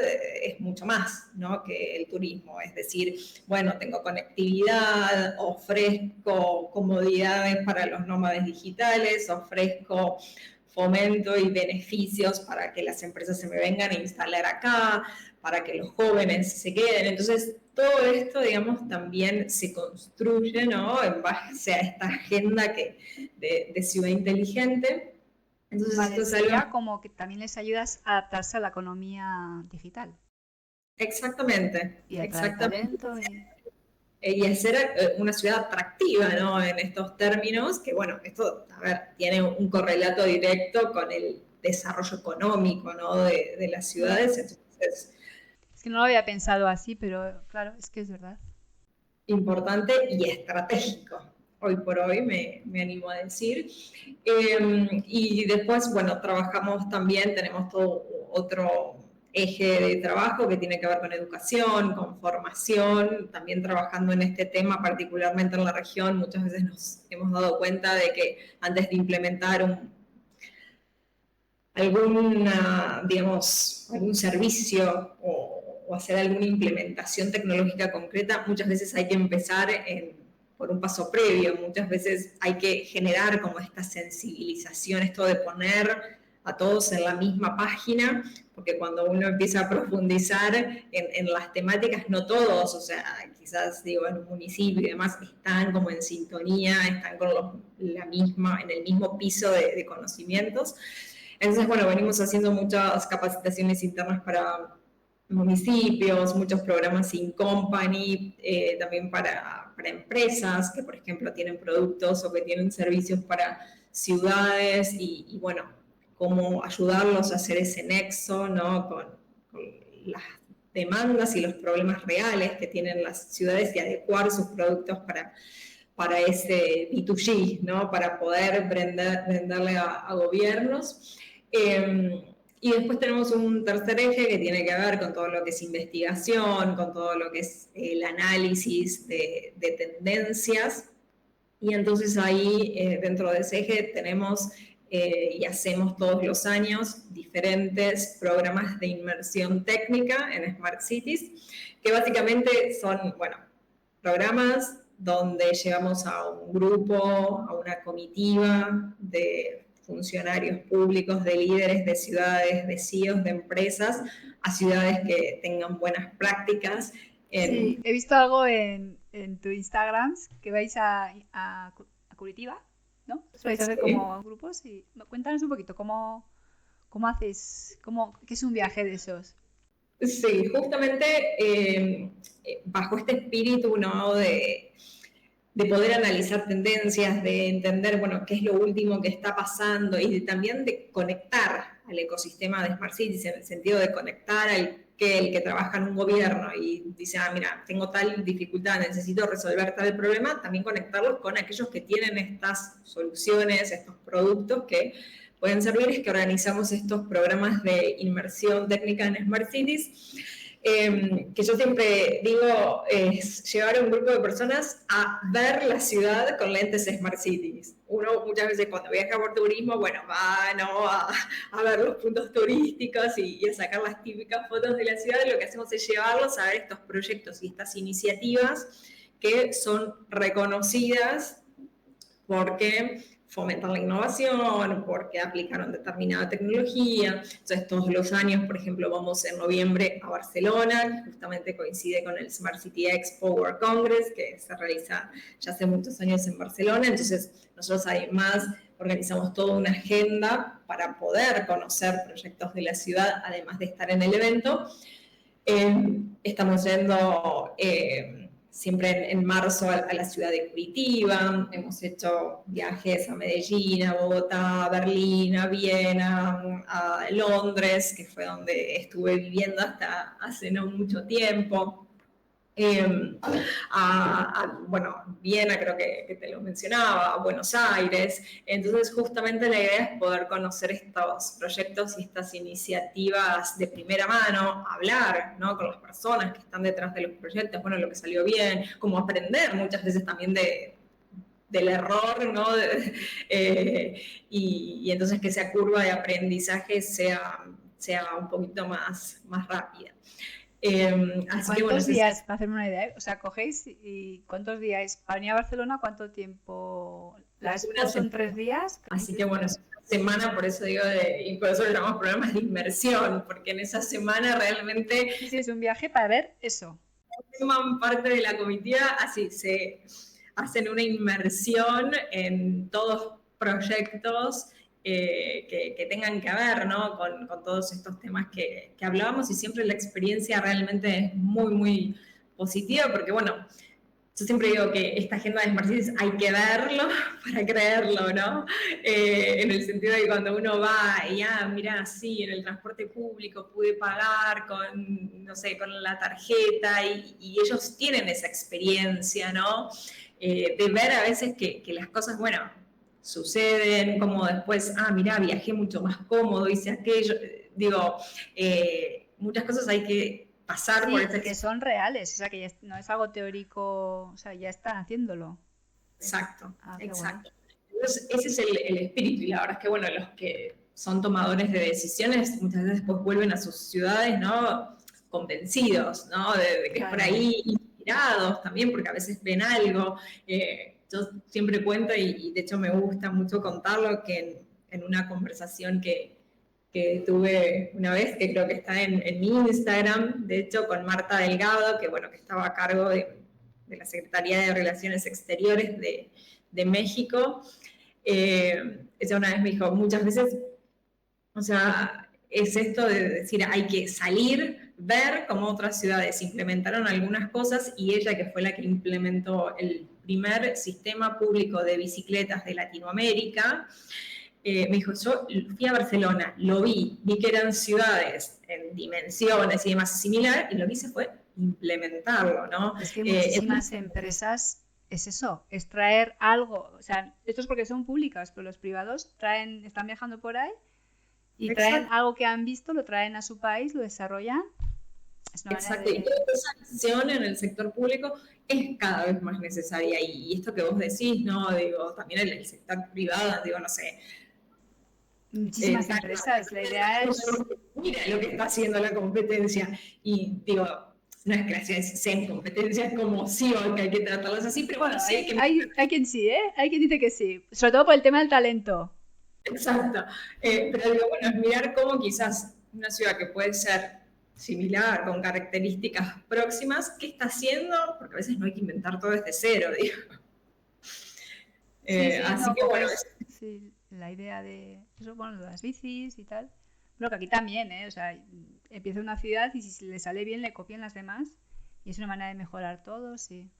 A: es mucho más, ¿no?, que el turismo. Es decir, bueno, tengo conectividad, ofrezco comodidades para los nómades digitales, ofrezco fomento y beneficios para que las empresas se me vengan a instalar acá, para que los jóvenes se queden. Entonces, todo esto, digamos, también se construye, ¿no?, en base a esta agenda de ciudad inteligente. Entonces,
B: Vale,
A: esto es
B: sería
A: algo...
B: como que también les ayudas a adaptarse a la economía digital
A: Exactamente,
C: Y atraer
A: exactamente.
C: talento.
A: Y hacer una ciudad atractiva, ¿no?, en estos términos, que bueno, esto, a ver, tiene un correlato directo con el desarrollo económico, ¿no?, de las ciudades. Entonces,
B: Es que no lo había pensado así, pero claro, es que es verdad.
A: importante y estratégico, hoy por hoy me animo a decir. Y después, bueno, trabajamos también, tenemos todo otro eje de trabajo que tiene que ver con educación, con formación, también trabajando en este tema, particularmente en la región. Muchas veces nos hemos dado cuenta de que antes de implementar algún servicio o hacer alguna implementación tecnológica concreta, muchas veces hay que empezar por un paso previo. Muchas veces hay que generar como esta sensibilización, esto de poner a todos en la misma página, porque cuando uno empieza a profundizar en las temáticas, no todos, o sea, quizás digo, en un municipio y demás, están como en sintonía, están con en el mismo piso de conocimientos. Entonces, bueno, venimos haciendo muchas capacitaciones internas para municipios, muchos programas in company, también para empresas que, por ejemplo, tienen productos o que tienen servicios para ciudades y bueno, cómo ayudarlos a hacer ese nexo, ¿no?, con las demandas y los problemas reales que tienen las ciudades y adecuar sus productos para ese B2G, ¿no?, para poder venderle a gobiernos. Y después tenemos un tercer eje que tiene que ver con todo lo que es investigación, con todo lo que es el análisis de tendencias. Y entonces ahí, dentro de ese eje, tenemos y hacemos todos los años diferentes programas de inmersión técnica en Smart Cities, que básicamente son, bueno, programas donde llevamos a un grupo, a una comitiva de funcionarios públicos, de líderes de ciudades, de CEOs de empresas, a ciudades que tengan buenas prácticas.
B: Sí, he visto algo en tu Instagram que vais a Curitiba, ¿no? Os vais a hacer como grupos y cuéntanos un poquito cómo hacéis, qué es un viaje de esos.
A: Sí, justamente bajo este espíritu, ¿no?, de poder analizar tendencias, de entender, bueno, qué es lo último que está pasando y también de conectar al ecosistema de Smart Cities, en el sentido de conectar el que trabaja en un gobierno y dice, mira, tengo tal dificultad, necesito resolver tal problema, también conectarlos con aquellos que tienen estas soluciones, estos productos que pueden servir. Es que organizamos estos programas de inmersión técnica en Smart Cities, que yo siempre digo es llevar a un grupo de personas a ver la ciudad con lentes Smart Cities. Uno muchas veces cuando viaja por turismo, bueno, va, ¿no?, a ver los puntos turísticos y a sacar las típicas fotos de la ciudad. Lo que hacemos es llevarlos a ver estos proyectos y estas iniciativas que son reconocidas porque fomentan la innovación, porque aplicaron determinada tecnología. Entonces, todos los años, por ejemplo, vamos en noviembre a Barcelona, que justamente coincide con el Smart City Expo World Congress, que se realiza ya hace muchos años en Barcelona. Entonces, nosotros además organizamos toda una agenda para poder conocer proyectos de la ciudad, además de estar en el evento. Estamos yendo siempre en marzo a la ciudad de Curitiba. Hemos hecho viajes a Medellín, a Bogotá, a Berlín, a Viena, a Londres, que fue donde estuve viviendo hasta hace no mucho tiempo. Bueno, Viena creo que te lo mencionaba, a Buenos Aires. Entonces, justamente la idea es poder conocer estos proyectos y estas iniciativas de primera mano, hablar, ¿no?, con las personas que están detrás de los proyectos, bueno, lo que salió bien, como aprender muchas veces también del error, ¿no? Y entonces que esa curva de aprendizaje sea un poquito más rápida.
B: Así que, bueno, días, para hacerme una idea, o sea, cogéis y ¿cuántos días? Para venir a Barcelona, ¿cuánto tiempo?
C: ¿Las son 3 días?
A: Así que, bueno, es una semana, por eso digo, y por eso lo llamamos programas de inmersión, porque en esa semana realmente
B: Sí, es un viaje para ver eso.
A: forman parte de la comitiva, así se hacen una inmersión en todos proyectos que tengan que ver, ¿no? con todos estos temas que hablábamos, y siempre la experiencia realmente es muy, muy positiva, porque bueno, yo siempre digo que esta agenda de Smart Cities hay que verlo para creerlo, ¿no? En el sentido de que cuando uno va y, mira, sí, en el transporte público pude pagar con, no sé, con la tarjeta, y ellos tienen esa experiencia, ¿no? De ver a veces que las cosas, bueno, suceden, como después, mira, viajé mucho más cómodo, hice aquello. Digo, muchas cosas hay que pasar
B: Sí,
A: por esta
B: que son reales, o sea, que no es algo teórico, o sea, ya están haciéndolo.
A: Exacto,
B: Qué bueno.
A: exacto. Entonces, ese es el espíritu, y la verdad es que, bueno, los que son tomadores de decisiones muchas veces después vuelven a sus ciudades, ¿no? Convencidos, ¿no? De que es por ahí, inspirados también, porque a veces ven algo. Yo siempre cuento, y de hecho me gusta mucho contarlo, que en una conversación que tuve una vez, que creo que está en mi Instagram, de hecho, con Marta Delgado, que bueno, que estaba a cargo de la Secretaría de Relaciones Exteriores de México. Ella una vez me dijo, muchas veces, o sea, es esto de decir, hay que salir, ver cómo otras ciudades implementaron algunas cosas, y ella, que fue la que implementó el primer sistema público de bicicletas de Latinoamérica, me dijo, yo fui a Barcelona, lo vi que eran ciudades en dimensiones y demás similar, y lo que hice fue implementarlo, ¿no?
B: Es que muchísimas empresas es eso, es traer algo, o sea, esto es porque son públicas, pero los privados están viajando por ahí y traen algo que han visto, lo traen a su país, lo desarrollan.
A: Exacto, y esa visión en el sector público es cada vez más necesaria, y esto que vos decís, ¿no? Digo, también en el sector privado, digo, no sé.
B: Muchísimas empresas, la idea es...
A: Mira lo que está haciendo la competencia, y digo, no es que las sean competencias como sí, o que hay que tratarlas así, pero bueno, sí
B: hay quien sí, ¿eh? Hay quien dice que sí, sobre todo por el tema del talento.
A: Exacto, pero digo, bueno, es mirar cómo quizás una ciudad que puede ser similar, con características próximas, ¿qué está haciendo? Porque a veces no hay que inventar todo desde cero, digo. Así que bueno,
B: sí, la idea de eso, bueno, de las bicis y tal. Bueno, que aquí también, ¿eh? O sea, empieza una ciudad y si le sale bien le copian las demás, y es una manera de mejorar todo, sí.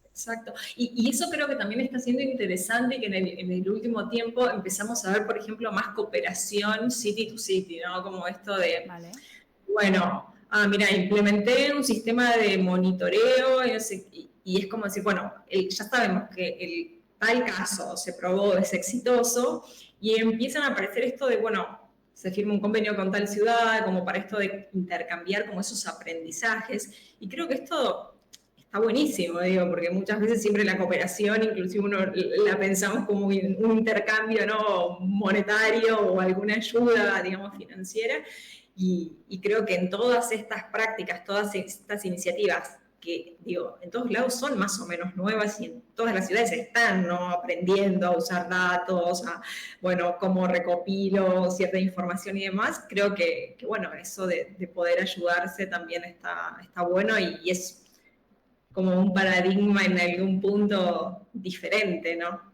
A: Exacto. Y eso creo que también está siendo interesante, y que en el último tiempo empezamos a ver, por ejemplo, más cooperación city to city, ¿no? Como esto de, bueno, mira, implementé un sistema de monitoreo, y, no sé, y es como decir, bueno, ya sabemos que el tal caso se probó, es exitoso, y empiezan a aparecer esto de, bueno, se firma un convenio con tal ciudad, como para esto de intercambiar como esos aprendizajes, y creo que esto está buenísimo, digo, porque muchas veces siempre la cooperación, inclusive uno la pensamos como un intercambio, ¿no? Monetario, o alguna ayuda, digamos, financiera, y creo que en todas estas prácticas, todas estas iniciativas, que digo, en todos lados son más o menos nuevas, y en todas las ciudades están, ¿no? Aprendiendo a usar datos, bueno, cómo recopilo cierta información y demás. Creo que bueno, eso de poder ayudarse también está bueno, y es como un paradigma en algún punto diferente, ¿no?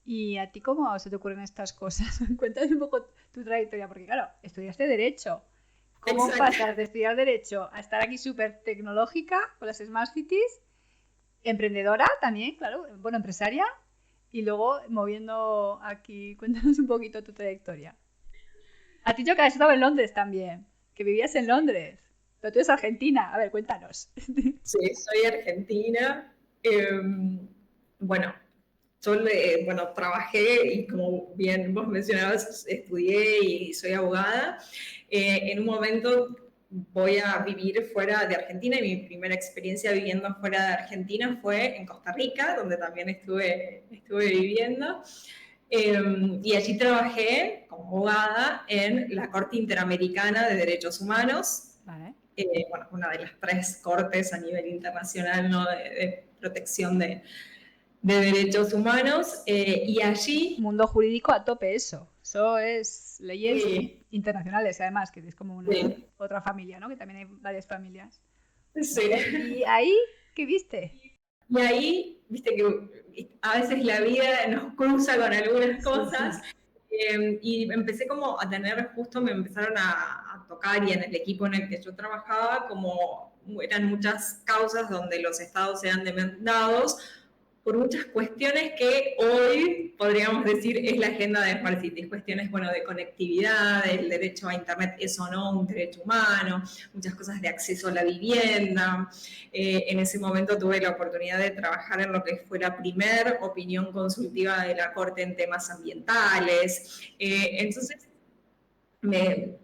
B: ¿Y a ti cómo se te ocurren estas cosas? Cuéntame un poco tu trayectoria, porque claro, estudiaste Derecho. ¿Cómo pasas de estudiar Derecho a estar aquí súper tecnológica con las Smart Cities, emprendedora también, claro, bueno, empresaria, y luego moviendo aquí? Cuéntanos un poquito tu trayectoria. A ti yo que has estado en Londres también, que vivías en Londres, pero tú eres argentina. A ver, cuéntanos.
A: Sí, soy argentina. Bueno, yo trabajé, y como bien vos mencionabas, estudié y soy abogada. En un momento voy a vivir fuera de Argentina, y mi primera experiencia viviendo fuera de Argentina fue en Costa Rica, donde también estuve viviendo. Y allí trabajé como abogada en la Corte Interamericana de Derechos Humanos.
B: Vale.
A: Una de las 3 cortes a nivel internacional, ¿no? de protección de de derechos humanos y allí...
B: Mundo jurídico a tope eso. Eso es leyes
A: Sí.
B: internacionales, además, que es como una
A: Sí.
B: otra familia, ¿no? Que también hay varias familias.
A: Sí.
B: ¿Y ahí qué viste?
A: Y ahí, viste que a veces la vida nos cruza con algunas cosas.
B: Sí.
A: Y empecé como a tener, justo me empezaron a tocar y en el equipo en el que yo trabajaba, como eran muchas causas donde los estados eran demandados por muchas cuestiones que hoy podríamos decir es la agenda de Smart Cities, cuestiones, bueno, de conectividad, el derecho a internet es o no un derecho humano, muchas cosas de acceso a la vivienda. En ese momento tuve la oportunidad de trabajar en lo que fue la primer opinión consultiva de la Corte en temas ambientales. Entonces, me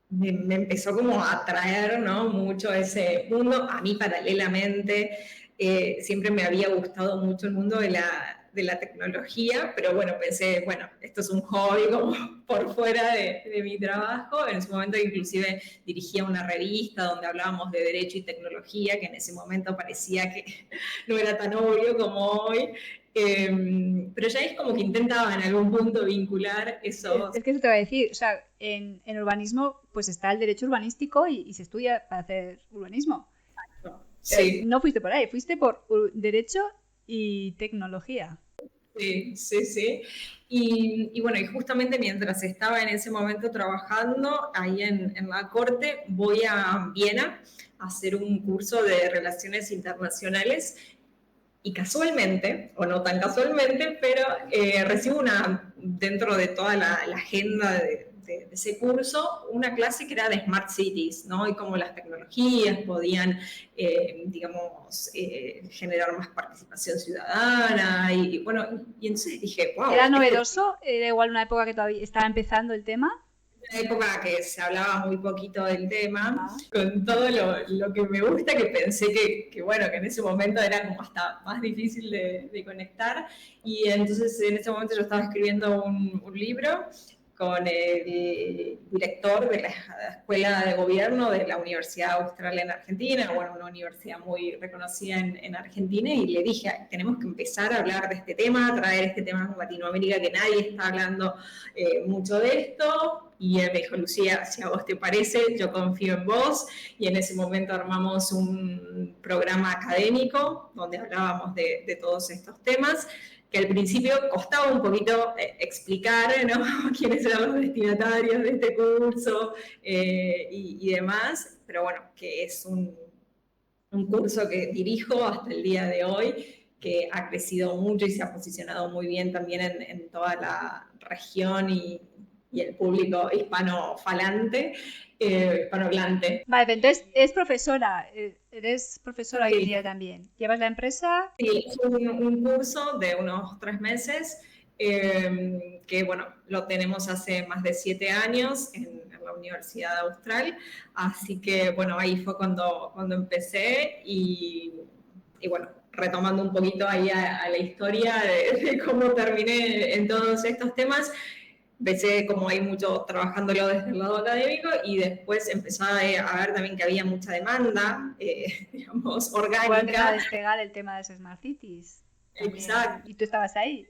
A: empezó como a atraer, ¿no? Mucho ese mundo. A mí paralelamente siempre me había gustado mucho el mundo de la tecnología, pero bueno, pensé, bueno, esto es un hobby como por fuera de mi trabajo. En su momento inclusive dirigía una revista donde hablábamos de derecho y tecnología, que en ese momento parecía que no era tan obvio como hoy. Pero ya es como que intentaba en algún punto vincular esos...
B: Es que eso te va a decir, o sea, en urbanismo pues está el derecho urbanístico y se estudia para hacer urbanismo.
A: Sí.
B: No fuiste por ahí, fuiste por derecho y tecnología.
A: Sí, sí, sí. Y bueno, y justamente mientras estaba en ese momento trabajando ahí en la corte, voy a Viena a hacer un curso de relaciones internacionales y casualmente, o no tan casualmente, pero recibo dentro de toda la agenda de ese curso, una clase que era de Smart Cities, ¿no? Y cómo las tecnologías podían, digamos, generar más participación ciudadana. Y bueno, y entonces dije, wow.
B: ¿Era novedoso? ¿Era igual una época que todavía estaba empezando el tema?
A: Una época que se hablaba muy poquito del tema, con todo lo que me gusta, que pensé bueno, que en ese momento era como hasta más difícil de conectar. Y entonces en ese momento yo estaba escribiendo un libro con el director de la Escuela de Gobierno de la Universidad Austral en Argentina, bueno, una universidad muy reconocida en Argentina, y le dije, tenemos que empezar a hablar de este tema, traer este tema en Latinoamérica, que nadie está hablando mucho de esto. Y él me dijo, Lucía, si a vos te parece, yo confío en vos. Y en ese momento armamos un programa académico donde hablábamos de todos estos temas, que al principio costaba un poquito explicar, ¿no? Quiénes eran los destinatarios de este curso y demás, pero bueno, que es un curso que dirijo hasta el día de hoy, que ha crecido mucho y se ha posicionado muy bien también en toda la región y el público hispanohablante, hispanohablante.
B: Vale, pero entonces es profesora, eres profesora hoy en
A: Sí.
B: día también. ¿Llevas la empresa?
A: Sí, es un curso de unos 3 meses que, bueno, lo tenemos hace más de 7 años en la Universidad Austral, así que, bueno, ahí fue cuando empecé y, bueno, retomando un poquito ahí a la historia de cómo terminé en todos estos temas. Empecé como ahí mucho trabajándolo desde el lado académico y después empezó a ver también que había mucha demanda, digamos,
B: Igual empezaba a
A: orgánica.
B: despegar el tema de las Smart Cities. También.
A: Exacto.
B: Y tú estabas ahí.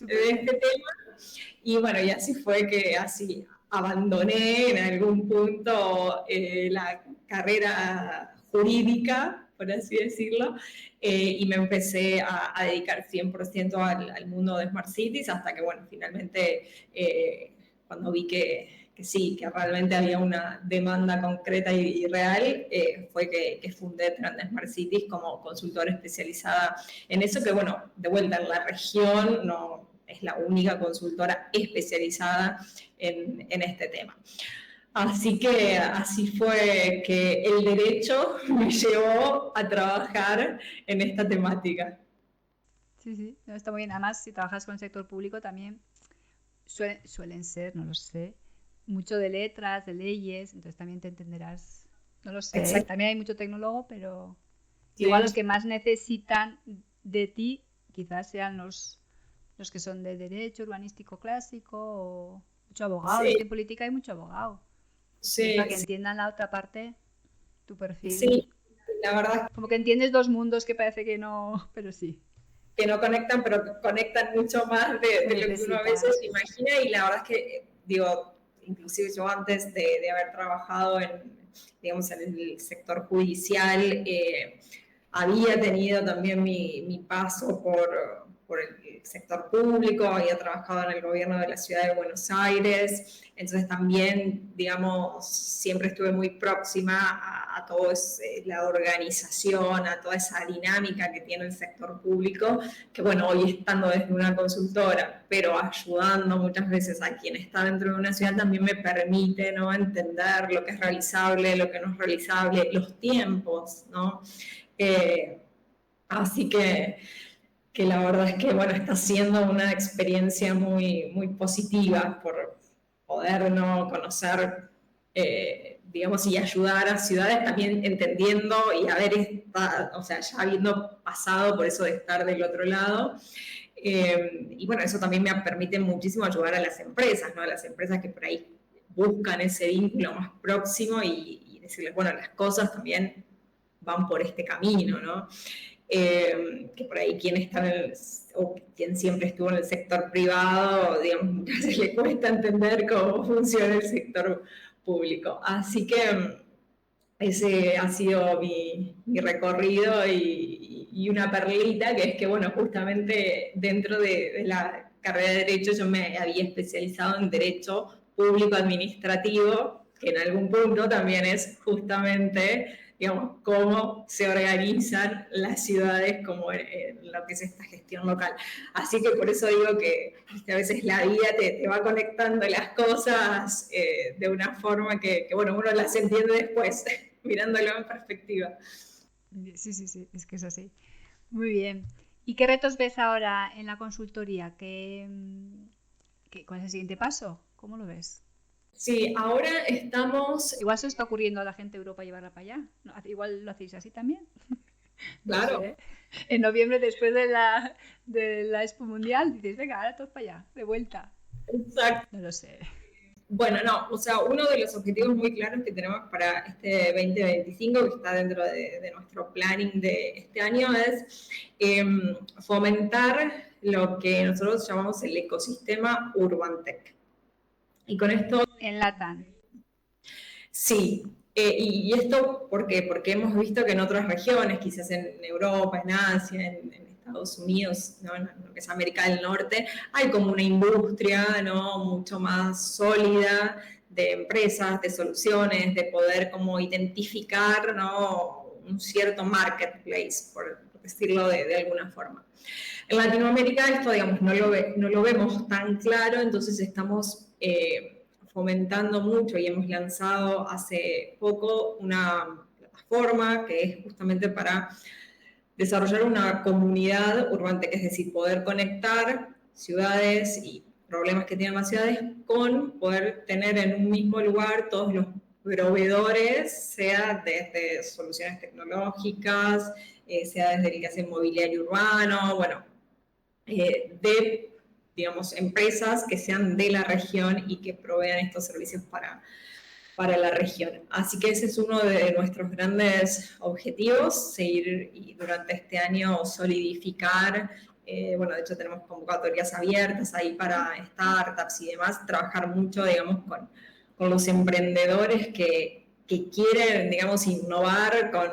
A: De este tema. Y bueno, y así fue que así abandoné en algún punto la carrera jurídica, por así decirlo, y me empecé a dedicar 100% al mundo de Smart Cities, hasta que, bueno, finalmente cuando vi que sí, que realmente había una demanda concreta y real, fue que fundé Trend Smart Cities como consultora especializada en eso, que bueno, de vuelta en la región no es la única consultora especializada en este tema. Así que así fue que el derecho me llevó a trabajar en esta temática.
B: Sí, no, está muy bien. Además, si trabajas con el sector público también suelen ser, no lo sé, mucho de letras, de leyes, entonces también te entenderás. No lo sé, ¿eh?
A: Exacto.
B: También hay mucho tecnólogo, pero
A: Sí.
B: igual los que más necesitan de ti quizás sean los que son de derecho urbanístico clásico o mucho abogado.
A: Sí.
B: Es que en política hay mucho abogado.
A: Sí,
B: Para que
A: sí,
B: entiendan la otra parte, tu perfil.
A: sí, la verdad.
B: Como que entiendes dos mundos que parece que no, pero sí.
A: que no conectan, pero que conectan mucho más de lo que uno a veces imagina, y la verdad es que, digo, inclusive yo antes de haber trabajado digamos, en el sector judicial, había tenido también mi paso por el sector público, había trabajado en el gobierno de la ciudad de Buenos Aires, entonces también, digamos, siempre estuve muy próxima a toda la organización, a toda esa dinámica que tiene el sector público, que bueno, hoy estando desde una consultora, pero ayudando muchas veces a quien está dentro de una ciudad, también me permite, ¿no?, entender lo que es realizable, lo que no es realizable, los tiempos, ¿no? Así que la verdad es que, bueno, está siendo una experiencia muy, muy positiva por poder, ¿no?, conocer, digamos, y ayudar a ciudades también entendiendo y haber estado, o sea, ya habiendo pasado por eso de estar del otro lado. Y bueno, eso también me permite muchísimo ayudar a las empresas, ¿no?, a las empresas que por ahí buscan ese vínculo más próximo y decirles, bueno, las cosas también van por este camino, ¿no? Que por ahí quien está o quien siempre estuvo en el sector privado, digamos, muchas veces le cuesta entender cómo funciona el sector público. Así que ese ha sido mi recorrido y una perlita, que es que, bueno, justamente dentro de la carrera de Derecho yo me había especializado en Derecho Público Administrativo, que en algún punto también es justamente, digamos, cómo se organizan las ciudades como en lo que es esta gestión local. Así que por eso digo que a veces la vida te va conectando las cosas de una forma que, bueno, uno las entiende después, mirándolo en perspectiva.
B: Sí, es que es así. Muy bien. ¿Y qué retos ves ahora en la consultoría? ¿Cuál es el siguiente paso? ¿Cómo lo ves?
A: Sí, ahora estamos...
B: Igual se está ocurriendo a la gente de Europa llevarla para allá. ¿No? Igual lo hacéis así también.
A: Claro.
B: No sé. En noviembre, después de la Expo Mundial, dices, venga, ahora todos para allá, de vuelta.
A: Exacto.
B: No lo sé.
A: Bueno, no, o sea, uno de los objetivos muy claros que tenemos para este 2025, que está dentro de nuestro planning de este año, es fomentar lo que nosotros llamamos el ecosistema UrbanTech. Y con esto...
B: En LATAM.
A: Sí, y esto, ¿por qué? Porque hemos visto que en otras regiones, quizás en Europa, en Asia, en Estados Unidos, ¿no?, en lo que es América del Norte, hay como una industria, ¿no?, mucho más sólida de empresas, de soluciones, de poder como identificar, ¿no?, un cierto marketplace, por decirlo de alguna forma. En Latinoamérica esto, digamos, no lo vemos tan claro, entonces estamos... fomentando mucho y hemos lanzado hace poco una plataforma que es justamente para desarrollar una comunidad UrbanTech, es decir, poder conectar ciudades y problemas que tienen las ciudades con poder tener en un mismo lugar todos los proveedores, sea desde soluciones tecnológicas, sea desde el que hace mobiliario urbano, bueno, de, digamos, empresas que sean de la región y que provean estos servicios para la región. Así que ese es uno de nuestros grandes objetivos, seguir y durante este año solidificar, bueno, de hecho tenemos convocatorias abiertas ahí para startups y demás, trabajar mucho, digamos, con los emprendedores que quieren, digamos, innovar con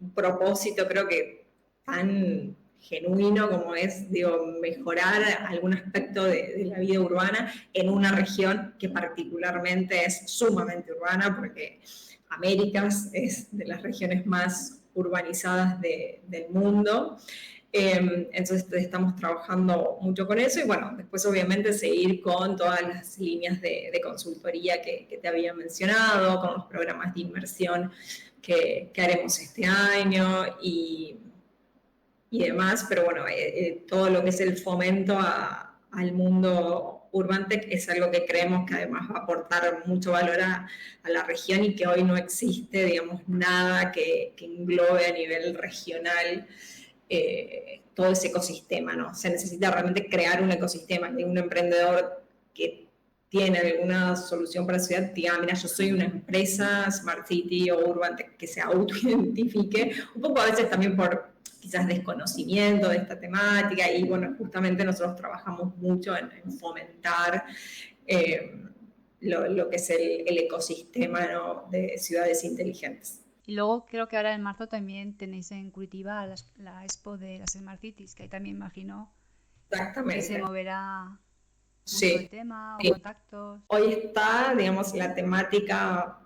A: un propósito, creo que tan genuino como es, digo, mejorar algún aspecto de la vida urbana en una región que particularmente es sumamente urbana, porque Américas es de las regiones más urbanizadas del mundo. Entonces estamos trabajando mucho con eso y bueno, después obviamente seguir con todas las líneas de consultoría que te había mencionado, con los programas de inversión que haremos este año y demás, pero bueno, todo lo que es el fomento al mundo UrbanTech es algo que creemos que además va a aportar mucho valor a la región y que hoy no existe, digamos, nada que englobe a nivel regional todo ese ecosistema, ¿no? Se necesita realmente crear un ecosistema, que un emprendedor que tiene alguna solución para la ciudad diga, mira, yo soy una empresa Smart City o UrbanTech que se autoidentifique, un poco a veces también por quizás desconocimiento de esta temática y bueno, justamente nosotros trabajamos mucho en fomentar lo que es el ecosistema, ¿no?, de ciudades inteligentes.
B: Y luego creo que ahora en marzo también tenéis en Curitiba la expo de las Smart Cities, que ahí también imagino que se moverá mucho el tema o contactos.
A: Hoy está, digamos, la temática,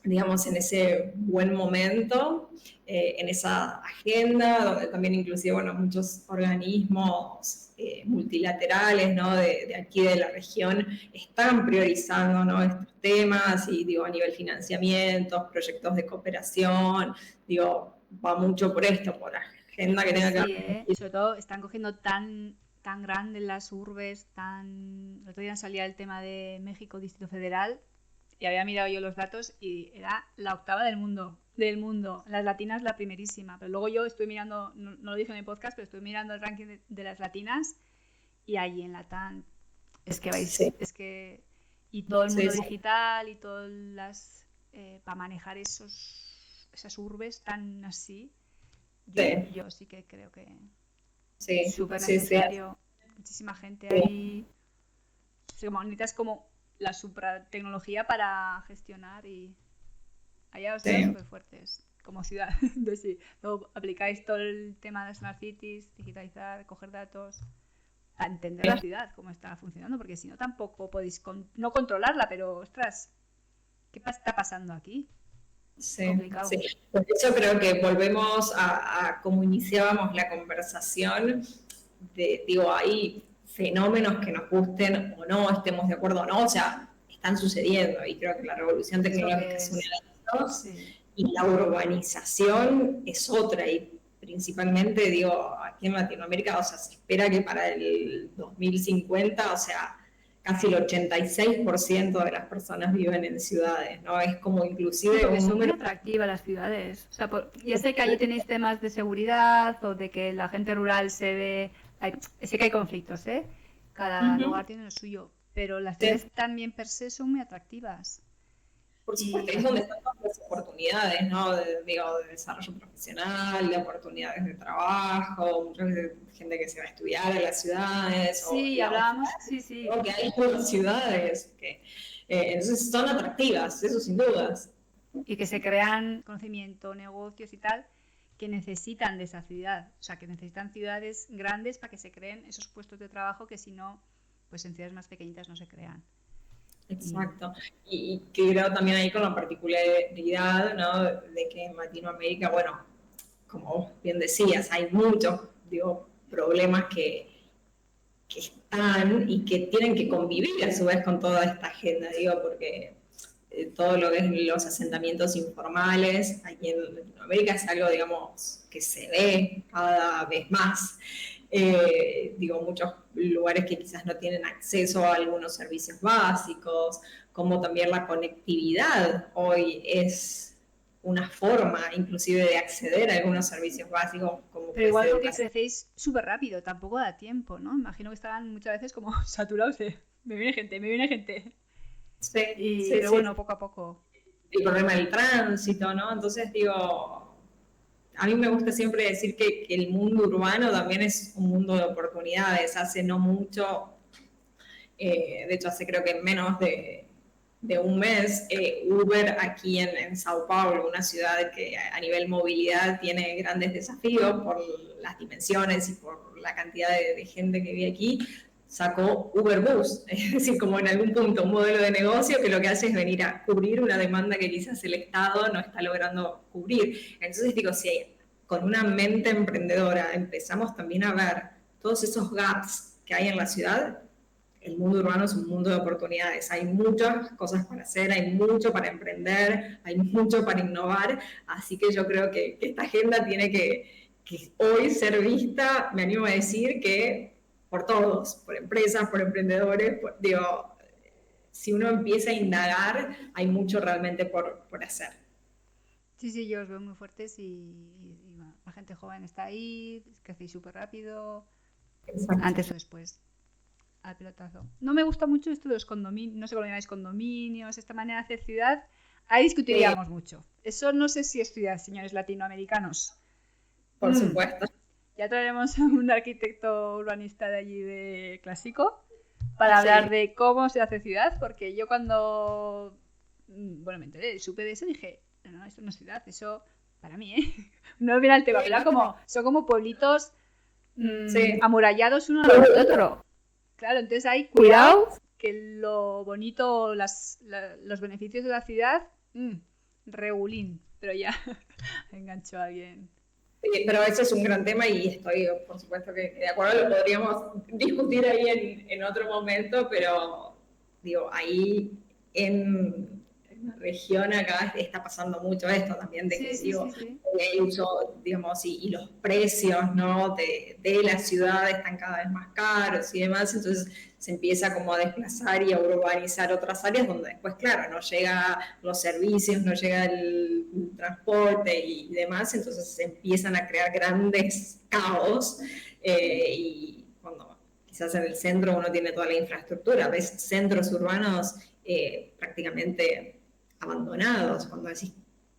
A: digamos, en ese buen momento, en esa agenda, donde también inclusive, bueno, muchos organismos multilaterales, ¿no?, de aquí de la región están priorizando, ¿no?, estos temas y, digo, a nivel financiamientos, proyectos de cooperación, digo, va mucho por esto, por agenda que tenga que ver.
B: Y sobre todo están cogiendo tan grandes las urbes, el otro día salía el tema de México, Distrito Federal, y había mirado yo los datos y era la 8ª del mundo. Las latinas la primerísima. Pero luego yo estoy mirando, no lo dije en el podcast, pero estoy mirando el ranking de las latinas y allí en Latam es que y todo el mundo digital y todas las para manejar esas urbes tan así, yo sí que creo que es súper necesario. Muchísima gente ahí. Necesitas como la supratecnología para gestionar y allá os veo súper fuertes como ciudad. Entonces, sí, luego aplicáis todo el tema de Smart Cities, digitalizar, coger datos, a entender la ciudad, cómo está funcionando, porque si no tampoco podéis no controlarla, pero ostras, ¿qué está pasando aquí?
A: Sí. Por eso creo que volvemos a como iniciábamos la conversación, digo, hay fenómenos que nos gusten o no, estemos de acuerdo o no, o sea, están sucediendo y creo que la revolución tecnológica es una de las dos y la urbanización es otra y principalmente, digo, aquí en Latinoamérica, o sea, se espera que para el 2050, o sea, casi el 86% de las personas viven en ciudades, ¿no? Es como inclusive
C: un número muy atractivo las ciudades. O sea, ya sé que allí tenéis temas de seguridad o de que la gente rural se ve... sé que hay conflictos, ¿eh?
B: Cada lugar tiene lo suyo, pero las ciudades también per se son muy atractivas.
A: Por supuesto, es donde están todas las oportunidades, ¿no? De desarrollo profesional, de oportunidades de trabajo, mucha gente que se va a estudiar en las ciudades.
C: Sí, hablábamos, sí.
A: Que hay muchas ciudades que entonces son atractivas, eso sin dudas.
B: Y que se crean conocimiento, negocios y tal, que necesitan de esa ciudad. O sea, que necesitan ciudades grandes para que se creen esos puestos de trabajo que si no, pues en ciudades más pequeñitas no se crean.
A: Exacto. Y creo también ahí con la particularidad, ¿no?, de que en Latinoamérica, bueno, como bien decías, hay muchos, digo, problemas que están y que tienen que convivir a su vez con toda esta agenda, digo, porque todo lo que es los asentamientos informales aquí en Latinoamérica es algo, digamos, que se ve cada vez más. Digo, muchos lugares que quizás no tienen acceso a algunos servicios básicos, como también la conectividad hoy es una forma inclusive de acceder a algunos servicios básicos.
B: Pero igual porque crecéis súper rápido, tampoco da tiempo, ¿no? Imagino que estaban muchas veces como saturados de me viene gente.
A: Sí,
B: pero bueno, poco a poco.
A: El problema del tránsito, ¿no? Entonces digo, a mí me gusta siempre decir que el mundo urbano también es un mundo de oportunidades. Hace no mucho, de hecho hace creo que menos de un mes, Uber aquí en Sao Paulo, una ciudad que a nivel movilidad tiene grandes desafíos por las dimensiones y por la cantidad de gente que vive aquí, sacó Uber Bus, es decir, como en algún punto un modelo de negocio que lo que hace es venir a cubrir una demanda que quizás el Estado no está logrando cubrir. Entonces digo, si con una mente emprendedora empezamos también a ver todos esos gaps que hay en la ciudad, el mundo urbano es un mundo de oportunidades. Hay muchas cosas para hacer, hay mucho para emprender, hay mucho para innovar, así que yo creo que esta agenda tiene que hoy ser vista, me animo a decir que por todos, por empresas, por emprendedores, digo, si uno empieza a indagar, hay mucho realmente por hacer.
B: Sí, yo os veo muy fuertes y bueno, la gente joven está ahí, crecéis súper rápido,
A: Exacto.
B: Antes o después, al pelotazo. No me gusta mucho esto de los condominios, no sé cómo llamáis condominios, esta manera de hacer ciudad, ahí discutiríamos mucho. Eso no sé si es ciudad, señores latinoamericanos.
A: por supuesto.
B: Ya traeremos a un arquitecto urbanista de allí de Clásico para hablar de cómo se hace ciudad, porque yo cuando me enteré, supe de eso, dije, no, esto no es ciudad, eso para mí, no viene al tema, pero son como pueblitos amurallados uno al otro. Claro, entonces hay cuidado que lo bonito, los beneficios de la ciudad, regulín, pero ya enganchó a alguien.
A: Sí, pero eso es un gran tema y estoy, por supuesto, que de acuerdo, lo podríamos discutir ahí en otro momento, pero digo, ahí en la región acá está pasando mucho esto también, de que el uso, digamos, y los precios, ¿no? de la ciudad están cada vez más caros y demás, entonces se empieza como a desplazar y a urbanizar otras áreas donde después, claro, no llega los servicios, no llega el transporte y demás, entonces se empiezan a crear grandes caos y cuando quizás en el centro uno tiene toda la infraestructura, ves centros urbanos prácticamente abandonados, cuando decís,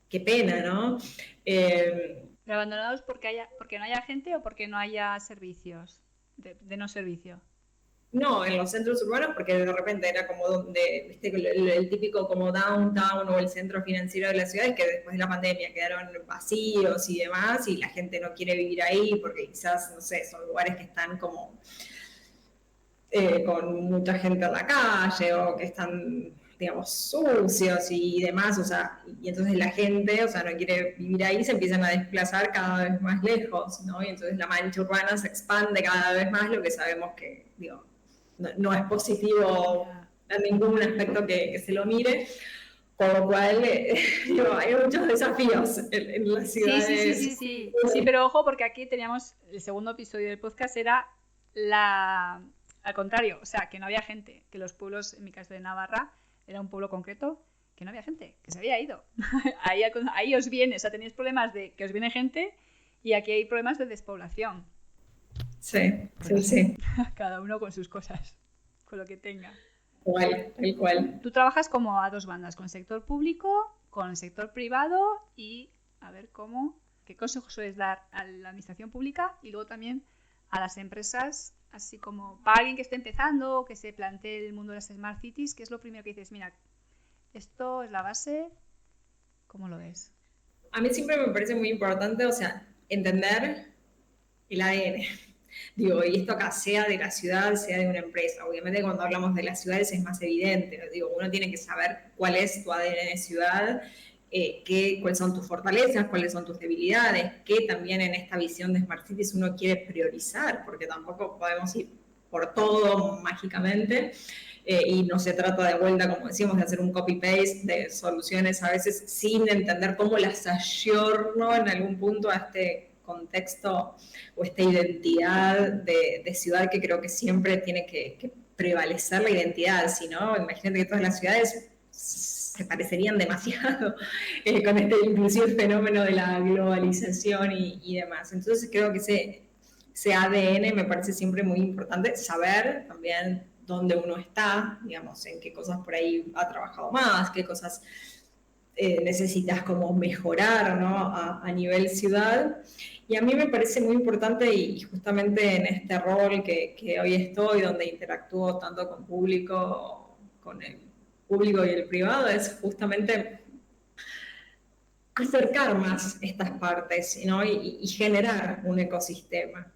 A: qué pena, ¿no?
B: ¿Pero abandonados porque no haya gente o porque no haya servicios, de no servicio?
A: No, en los centros urbanos, porque de repente era como donde, viste, el típico como downtown o el centro financiero de la ciudad, y que después de la pandemia quedaron vacíos y demás, y la gente no quiere vivir ahí porque quizás, no sé, son lugares que están como con mucha gente en la calle o que están, digamos, sucios y demás, o sea, y entonces la gente, o sea, no quiere vivir ahí, se empiezan a desplazar cada vez más lejos, ¿no? Y entonces la mancha urbana se expande cada vez más, lo que sabemos que, digo, no es positivo en ningún aspecto que se lo mire, con lo cual digo, hay muchos desafíos en las ciudades.
B: Sí, pero ojo, porque aquí teníamos, el segundo episodio del podcast era al contrario, o sea, que no había gente, que los pueblos, en mi caso de Navarra, era un pueblo concreto, que no había gente, que se había ido. ahí os viene, o sea, tenéis problemas de que os viene gente y aquí hay problemas de despoblación.
A: Sí.
B: Cada uno con sus cosas, con lo que tenga.
A: Tal cual.
B: Tú trabajas como a dos bandas, con el sector público, con el sector privado y a ver qué consejos sueles dar a la administración pública y luego también a las empresas, así como para alguien que esté empezando, que se plantee el mundo de las Smart Cities, ¿qué es lo primero que dices? Mira, esto es la base, ¿cómo lo ves?
A: A mí siempre me parece muy importante, o sea, entender el ADN. Digo, y esto acá sea de la ciudad, sea de una empresa. Obviamente cuando hablamos de las ciudades es más evidente. Digo, uno tiene que saber cuál es tu ADN de ciudad, cuáles son tus fortalezas, cuáles son tus debilidades, qué también en esta visión de Smart Cities uno quiere priorizar, porque tampoco podemos ir por todo mágicamente. Y no se trata de vuelta, como decíamos, de hacer un copy-paste de soluciones a veces sin entender cómo las ayorno en algún punto a este contexto o esta identidad de ciudad que creo que siempre tiene que prevalecer la identidad, si no, imagínate que todas las ciudades se parecerían demasiado con este inclusive fenómeno de la globalización y demás. Entonces creo que ese ADN me parece siempre muy importante, saber también dónde uno está, digamos, en qué cosas por ahí ha trabajado más, qué cosas necesitas como mejorar, ¿no? a nivel ciudad. Y a mí me parece muy importante, y justamente en este rol que hoy estoy, donde interactúo tanto con el público y el privado, es justamente acercar más estas partes, ¿no? y generar un ecosistema.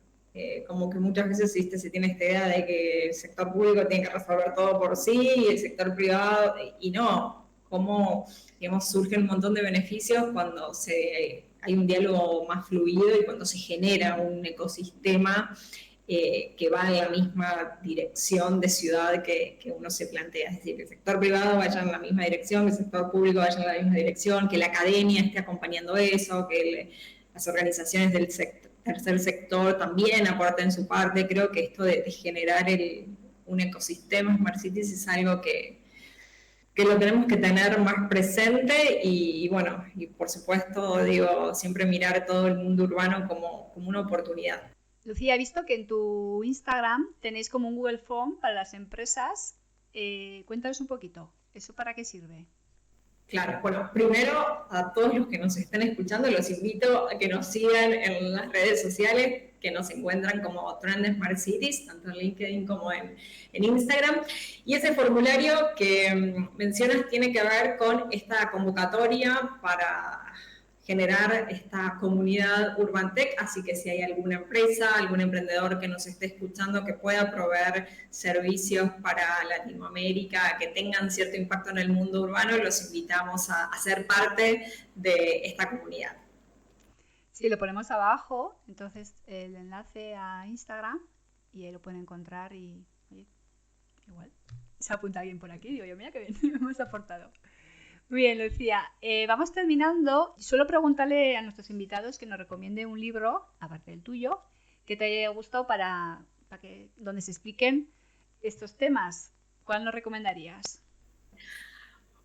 A: Como que muchas veces se tiene esta idea de que el sector público tiene que resolver todo por sí y el sector privado, y no, como, digamos, surge un montón de beneficios cuando hay un diálogo más fluido y cuando se genera un ecosistema que va en la misma dirección de ciudad que uno se plantea. Es decir, que el sector privado vaya en la misma dirección, que el sector público vaya en la misma dirección, que la academia esté acompañando eso, que las organizaciones del tercer sector también aporten su parte. Creo que esto de generar un ecosistema Smart Cities es algo que lo tenemos que tener más presente y bueno, y por supuesto, digo, siempre mirar todo el mundo urbano como una oportunidad.
B: Lucía, he visto que en tu Instagram tenéis como un Google Form para las empresas. Cuéntanos un poquito, ¿eso para qué sirve?
A: Claro, bueno, primero a todos los que nos están escuchando los invito a que nos sigan en las redes sociales, que nos encuentran como Trend Smart Cities, tanto en LinkedIn como en Instagram. Y ese formulario que mencionas tiene que ver con esta convocatoria para generar esta comunidad UrbanTech, así que si hay alguna empresa, algún emprendedor que nos esté escuchando que pueda proveer servicios para Latinoamérica que tengan cierto impacto en el mundo urbano, los invitamos a ser parte de esta comunidad.
B: Sí, lo ponemos abajo, entonces el enlace a Instagram y ahí lo pueden encontrar y, oye, igual, se apunta alguien por aquí, digo yo, mira qué bien, hemos aportado. Muy bien, Lucía. Vamos terminando. Suelo preguntarle a nuestros invitados que nos recomiende un libro, aparte del tuyo, que te haya gustado para donde se expliquen estos temas. ¿Cuál nos recomendarías?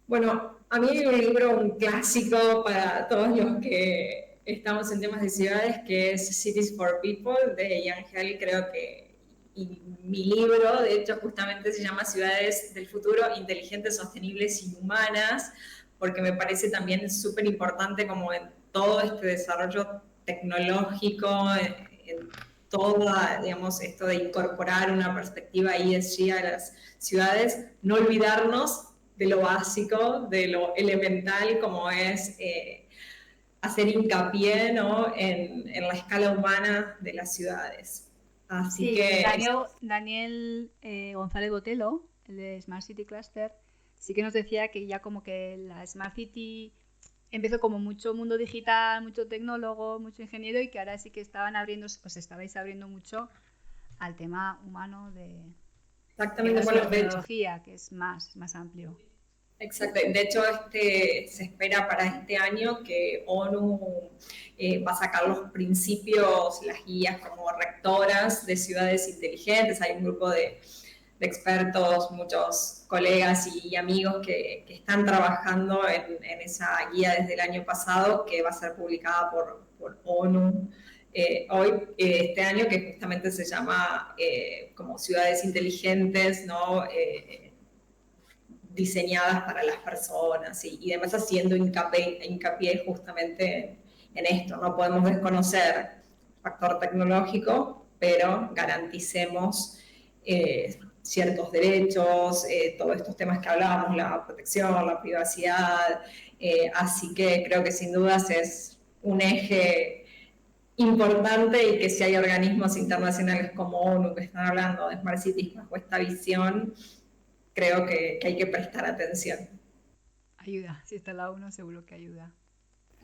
A: Bueno, a mí hay un libro, un clásico para todos los que estamos en temas de ciudades, que es Cities for People, de Jan Gehl, creo que, y mi libro, de hecho, justamente se llama Ciudades del Futuro, Inteligentes, Sostenibles y Humanas, porque me parece también súper importante como en todo este desarrollo tecnológico, en toda, digamos, esto de incorporar una perspectiva ESG a las ciudades, no olvidarnos de lo básico, de lo elemental, como es hacer hincapié, ¿no?, en la escala humana de las ciudades. Así
B: sí,
A: que
B: Daniel González Botelo, el de Smart City Cluster, sí que nos decía que ya como que la Smart City empezó como mucho mundo digital, mucho tecnólogo, mucho ingeniero, y que ahora sí que estabais abriendo mucho al tema humano de
A: exactamente,
B: la
A: bueno,
B: tecnología, que es más amplio.
A: Exacto. De hecho, se espera para este año que ONU va a sacar los principios, las guías como rectoras de ciudades inteligentes. Hay un grupo de expertos, muchos colegas y amigos que están trabajando en esa guía desde el año pasado, que va a ser publicada por ONU este año, que justamente se llama como ciudades inteligentes, ¿no? Diseñadas para las personas y además haciendo hincapié justamente en esto. No podemos desconocer el factor tecnológico, pero garanticemos ciertos derechos, todos estos temas que hablábamos, la protección, la privacidad, así que creo que sin dudas es un eje importante y que si hay organismos internacionales como ONU que están hablando de Smart Cities bajo esta visión, creo que hay que prestar atención.
B: Ayuda, si está la ONU seguro que ayuda.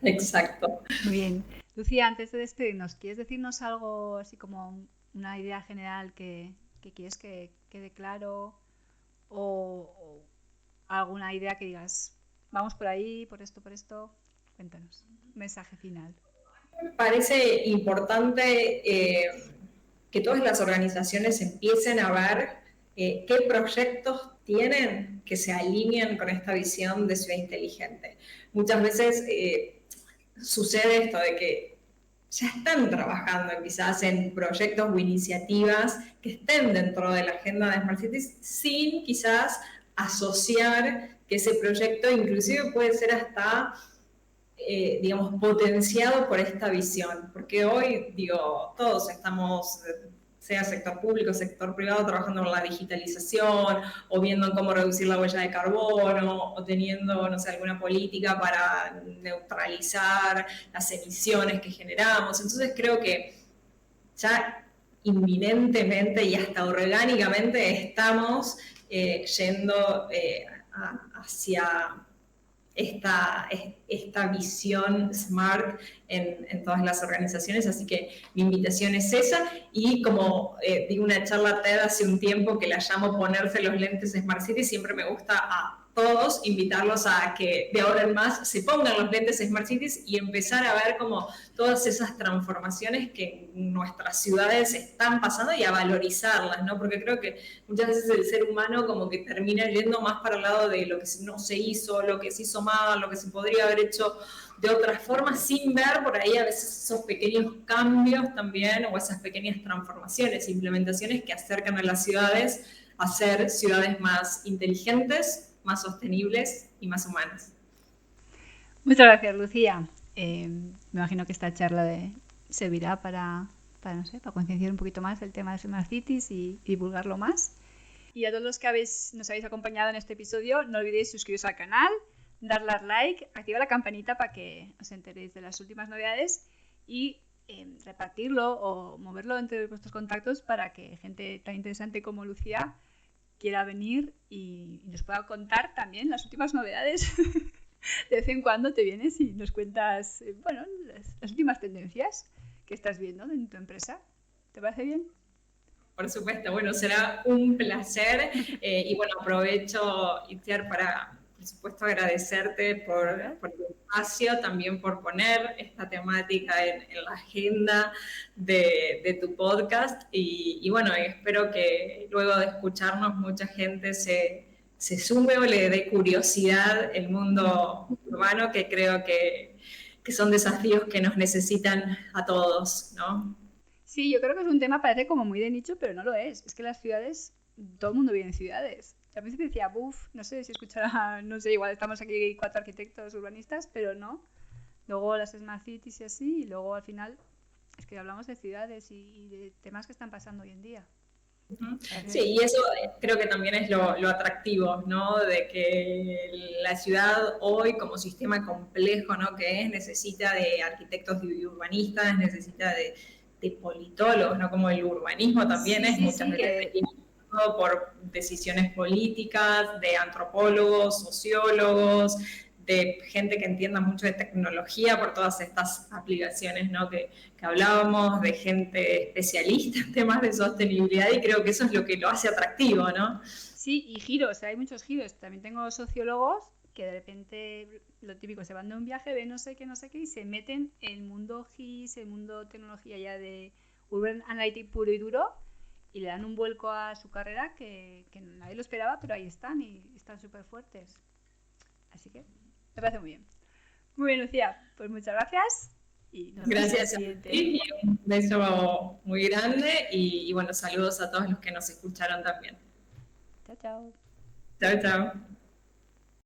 A: Exacto.
B: Muy bien. Lucía, antes de despedirnos, ¿quieres decirnos algo así como una idea general que quieres que quede claro o alguna idea que digas, vamos por ahí, por esto? Cuéntanos, mensaje final.
A: Me parece importante que todas las organizaciones empiecen a ver qué proyectos tienen que se alineen con esta visión de ciudad inteligente. Muchas veces sucede esto de que ya están trabajando quizás en proyectos o iniciativas que estén dentro de la agenda de Smart Cities sin quizás asociar que ese proyecto inclusive puede ser hasta digamos, potenciado por esta visión, porque hoy, digo, todos estamos, sea sector público, sector privado, trabajando en la digitalización, o viendo cómo reducir la huella de carbono, o teniendo, no sé, alguna política para neutralizar las emisiones que generamos. Entonces creo que ya inminentemente y hasta orgánicamente estamos yendo hacia esta visión smart en todas las organizaciones, así que mi invitación es esa, y como di una charla TED hace un tiempo que la llamo ponerse los lentes Smart City, siempre me gusta a todos invitarlos a que de ahora en más se pongan los lentes Smart Cities y empezar a ver como todas esas transformaciones que en nuestras ciudades están pasando y a valorizarlas, ¿no? Porque creo que muchas veces el ser humano como que termina yendo más para el lado de lo que no se hizo, lo que se hizo mal, lo que se podría haber hecho de otras formas, sin ver por ahí a veces esos pequeños cambios también o esas pequeñas transformaciones, implementaciones que acercan a las ciudades a ser ciudades más inteligentes, más sostenibles y más humanas.
B: Muchas gracias, Lucía. Me imagino que esta charla servirá no sé, para concienciar un poquito más el tema de Smart Cities y divulgarlo más. Y a todos los que nos habéis acompañado en este episodio, no olvidéis suscribiros al canal, darle a like, activar la campanita para que os enteréis de las últimas novedades y repartirlo o moverlo entre vuestros contactos para que gente tan interesante como Lucía quiera venir y nos pueda contar también las últimas novedades. De vez en cuando te vienes y nos cuentas, bueno, las últimas tendencias que estás viendo en tu empresa. ¿Te parece bien?
A: Por supuesto, bueno, será un placer y bueno, aprovecho, Itziar, para, por supuesto, agradecerte por tu espacio, también por poner esta temática en la agenda de tu podcast y bueno, espero que luego de escucharnos mucha gente se sume o le dé curiosidad el mundo urbano, que creo que son desafíos que nos necesitan a todos, ¿no?
B: Sí, yo creo que es un tema, parece como muy de nicho, pero no lo es. Es que las ciudades, todo el mundo vive en ciudades. A mí se decía, no sé si escuchará, no sé, igual estamos aquí 4 arquitectos urbanistas, pero no. Luego las Smart Cities y así, y luego al final es que hablamos de ciudades y de temas que están pasando hoy en día.
A: Sí, y eso creo que también es lo atractivo, ¿no? De que la ciudad hoy, como sistema complejo, ¿no? Que es, necesita de arquitectos y urbanistas, necesita de politólogos, ¿no? Como el urbanismo también es muchas veces definido por decisiones políticas, de antropólogos, sociólogos, de gente que entienda mucho de tecnología por todas estas aplicaciones, ¿no? que hablábamos, de gente especialista en temas de sostenibilidad, y creo que eso es lo que lo hace atractivo, ¿no?
B: Sí, y giros, hay muchos giros. También tengo sociólogos que de repente, lo típico, se van de un viaje, ven no sé qué, y se meten en el mundo GIS, el mundo tecnología ya de Urban Analytics puro y duro, y le dan un vuelco a su carrera que nadie lo esperaba, pero ahí están y están súper fuertes. Así que me parece muy bien. Muy bien, Lucía, pues muchas gracias. Y nos
A: gracias a ti, un beso muy grande y bueno, saludos a todos los que nos escucharon también.
B: Chao, chao.
A: Chao, chao.